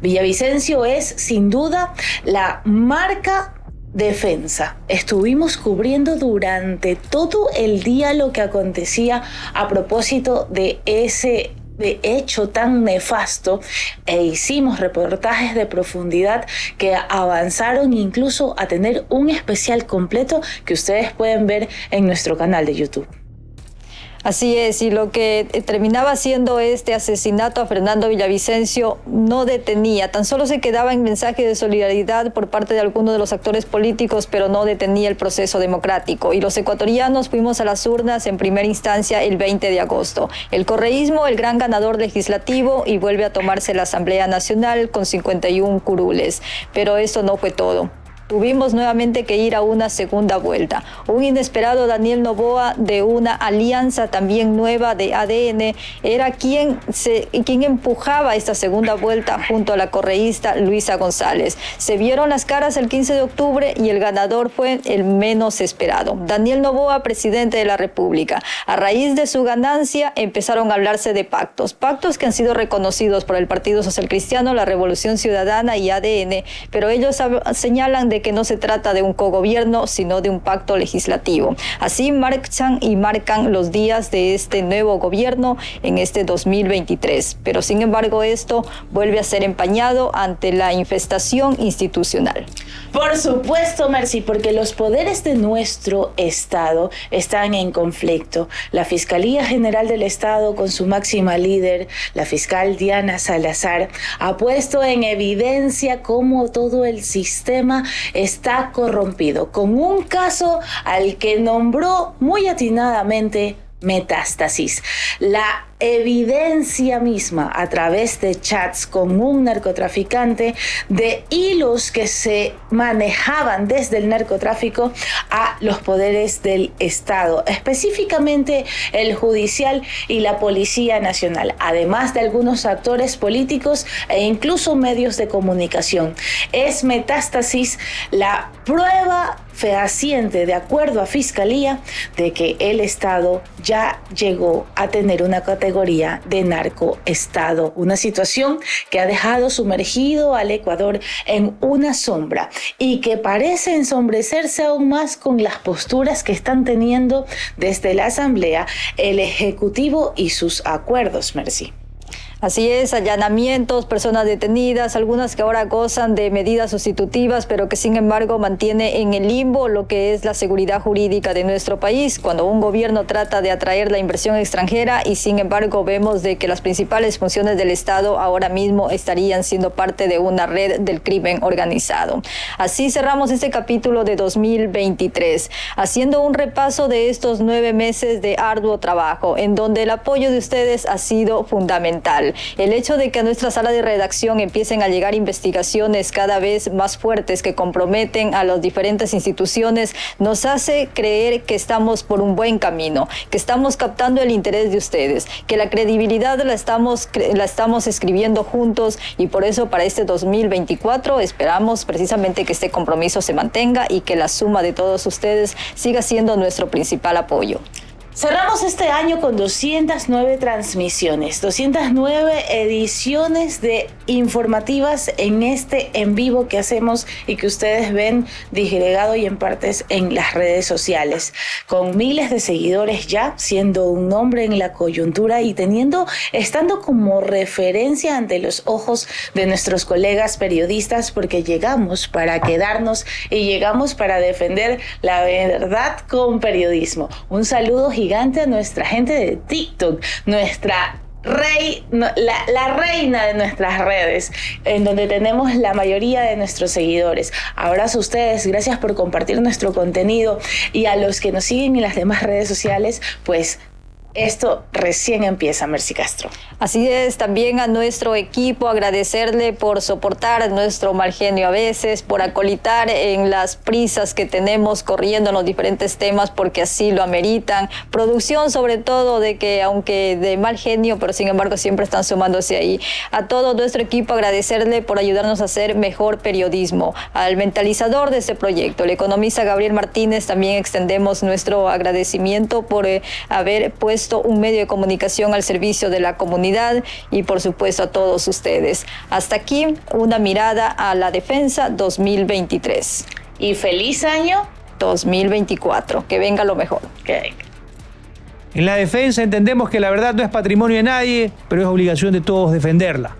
Villavicencio es sin duda la marca defensa. Estuvimos cubriendo durante todo el día lo que acontecía a propósito de ese hecho tan nefasto e hicimos reportajes de profundidad que avanzaron incluso a tener un especial completo que ustedes pueden ver en nuestro canal de YouTube. Así es, y lo que terminaba siendo este asesinato a Fernando Villavicencio no detenía, tan solo se quedaba en mensaje de solidaridad por parte de algunos de los actores políticos, pero no detenía el proceso democrático. Y los ecuatorianos fuimos a las urnas en primera instancia el 20 de agosto. El correísmo, el gran ganador legislativo, y vuelve a tomarse la Asamblea Nacional con 51 curules. Pero eso no fue todo. Tuvimos nuevamente que ir a una segunda vuelta. Un inesperado Daniel Noboa, de una alianza también nueva de ADN, era quien empujaba esta segunda vuelta junto a la correísta Luisa González. Se vieron las caras el 15 de octubre y el ganador fue el menos esperado. Daniel Noboa, presidente de la República. A raíz de su ganancia empezaron a hablarse de pactos que han sido reconocidos por el Partido Social Cristiano, la Revolución Ciudadana y ADN, pero ellos señalan de que no se trata de un cogobierno, sino de un pacto legislativo. Así marcan los días de este nuevo gobierno en este 2023. Pero sin embargo esto vuelve a ser empañado ante la infestación institucional. Por supuesto, Mercy, porque los poderes de nuestro Estado están en conflicto. La Fiscalía General del Estado, con su máxima líder, la fiscal Diana Salazar, ha puesto en evidencia cómo todo el sistema está corrompido, con un caso al que nombró muy atinadamente Metástasis. La evidencia misma a través de chats con un narcotraficante, de hilos que se manejaban desde el narcotráfico a los poderes del Estado, específicamente el judicial y la Policía Nacional, además de algunos actores políticos e incluso medios de comunicación. Es Metástasis la prueba fehaciente, de acuerdo a Fiscalía, de que el Estado ya llegó a tener una categoría de narcoestado, una situación que ha dejado sumergido al Ecuador en una sombra y que parece ensombrecerse aún más con las posturas que están teniendo desde la Asamblea, el Ejecutivo y sus acuerdos, Mercy. Así es, allanamientos, personas detenidas, algunas que ahora gozan de medidas sustitutivas, pero que sin embargo mantiene en el limbo lo que es la seguridad jurídica de nuestro país, cuando un gobierno trata de atraer la inversión extranjera y sin embargo vemos de que las principales funciones del Estado ahora mismo estarían siendo parte de una red del crimen organizado. Así cerramos este capítulo de 2023, haciendo un repaso de estos 9 meses de arduo trabajo, en donde el apoyo de ustedes ha sido fundamental. nacional. El hecho de que a nuestra sala de redacción empiecen a llegar investigaciones cada vez más fuertes que comprometen a las diferentes instituciones nos hace creer que estamos por un buen camino, que estamos captando el interés de ustedes, que la credibilidad la estamos escribiendo juntos, y por eso para este 2024 esperamos precisamente que este compromiso se mantenga y que la suma de todos ustedes siga siendo nuestro principal apoyo. Cerramos este año con 209 transmisiones, 209 ediciones de informativas en este en vivo que hacemos y que ustedes ven disgregado y en partes en las redes sociales, con miles de seguidores ya, siendo un nombre en la coyuntura y estando como referencia ante los ojos de nuestros colegas periodistas, porque llegamos para quedarnos y llegamos para defender la verdad con periodismo. Un saludo gigante a nuestra gente de TikTok, la reina de nuestras redes, en donde tenemos la mayoría de nuestros seguidores. Abrazo a ustedes, gracias por compartir nuestro contenido, y a los que nos siguen en las demás redes sociales, pues esto recién empieza, Mercy Castro. Así es, también a nuestro equipo agradecerle por soportar nuestro mal genio a veces, por acolitar en las prisas que tenemos corriendo en los diferentes temas, porque así lo ameritan. Producción, sobre todo, de que aunque de mal genio, pero sin embargo siempre están sumándose ahí. A todo nuestro equipo agradecerle por ayudarnos a hacer mejor periodismo. Al mentalizador de este proyecto, el economista Gabriel Martínez, también extendemos nuestro agradecimiento por haber puesto un medio de comunicación al servicio de la comunidad, y por supuesto a todos ustedes. Hasta aquí una mirada a la defensa 2023. Y feliz año 2024. Que venga lo mejor. Que venga. En la defensa entendemos que la verdad no es patrimonio de nadie, pero es obligación de todos defenderla.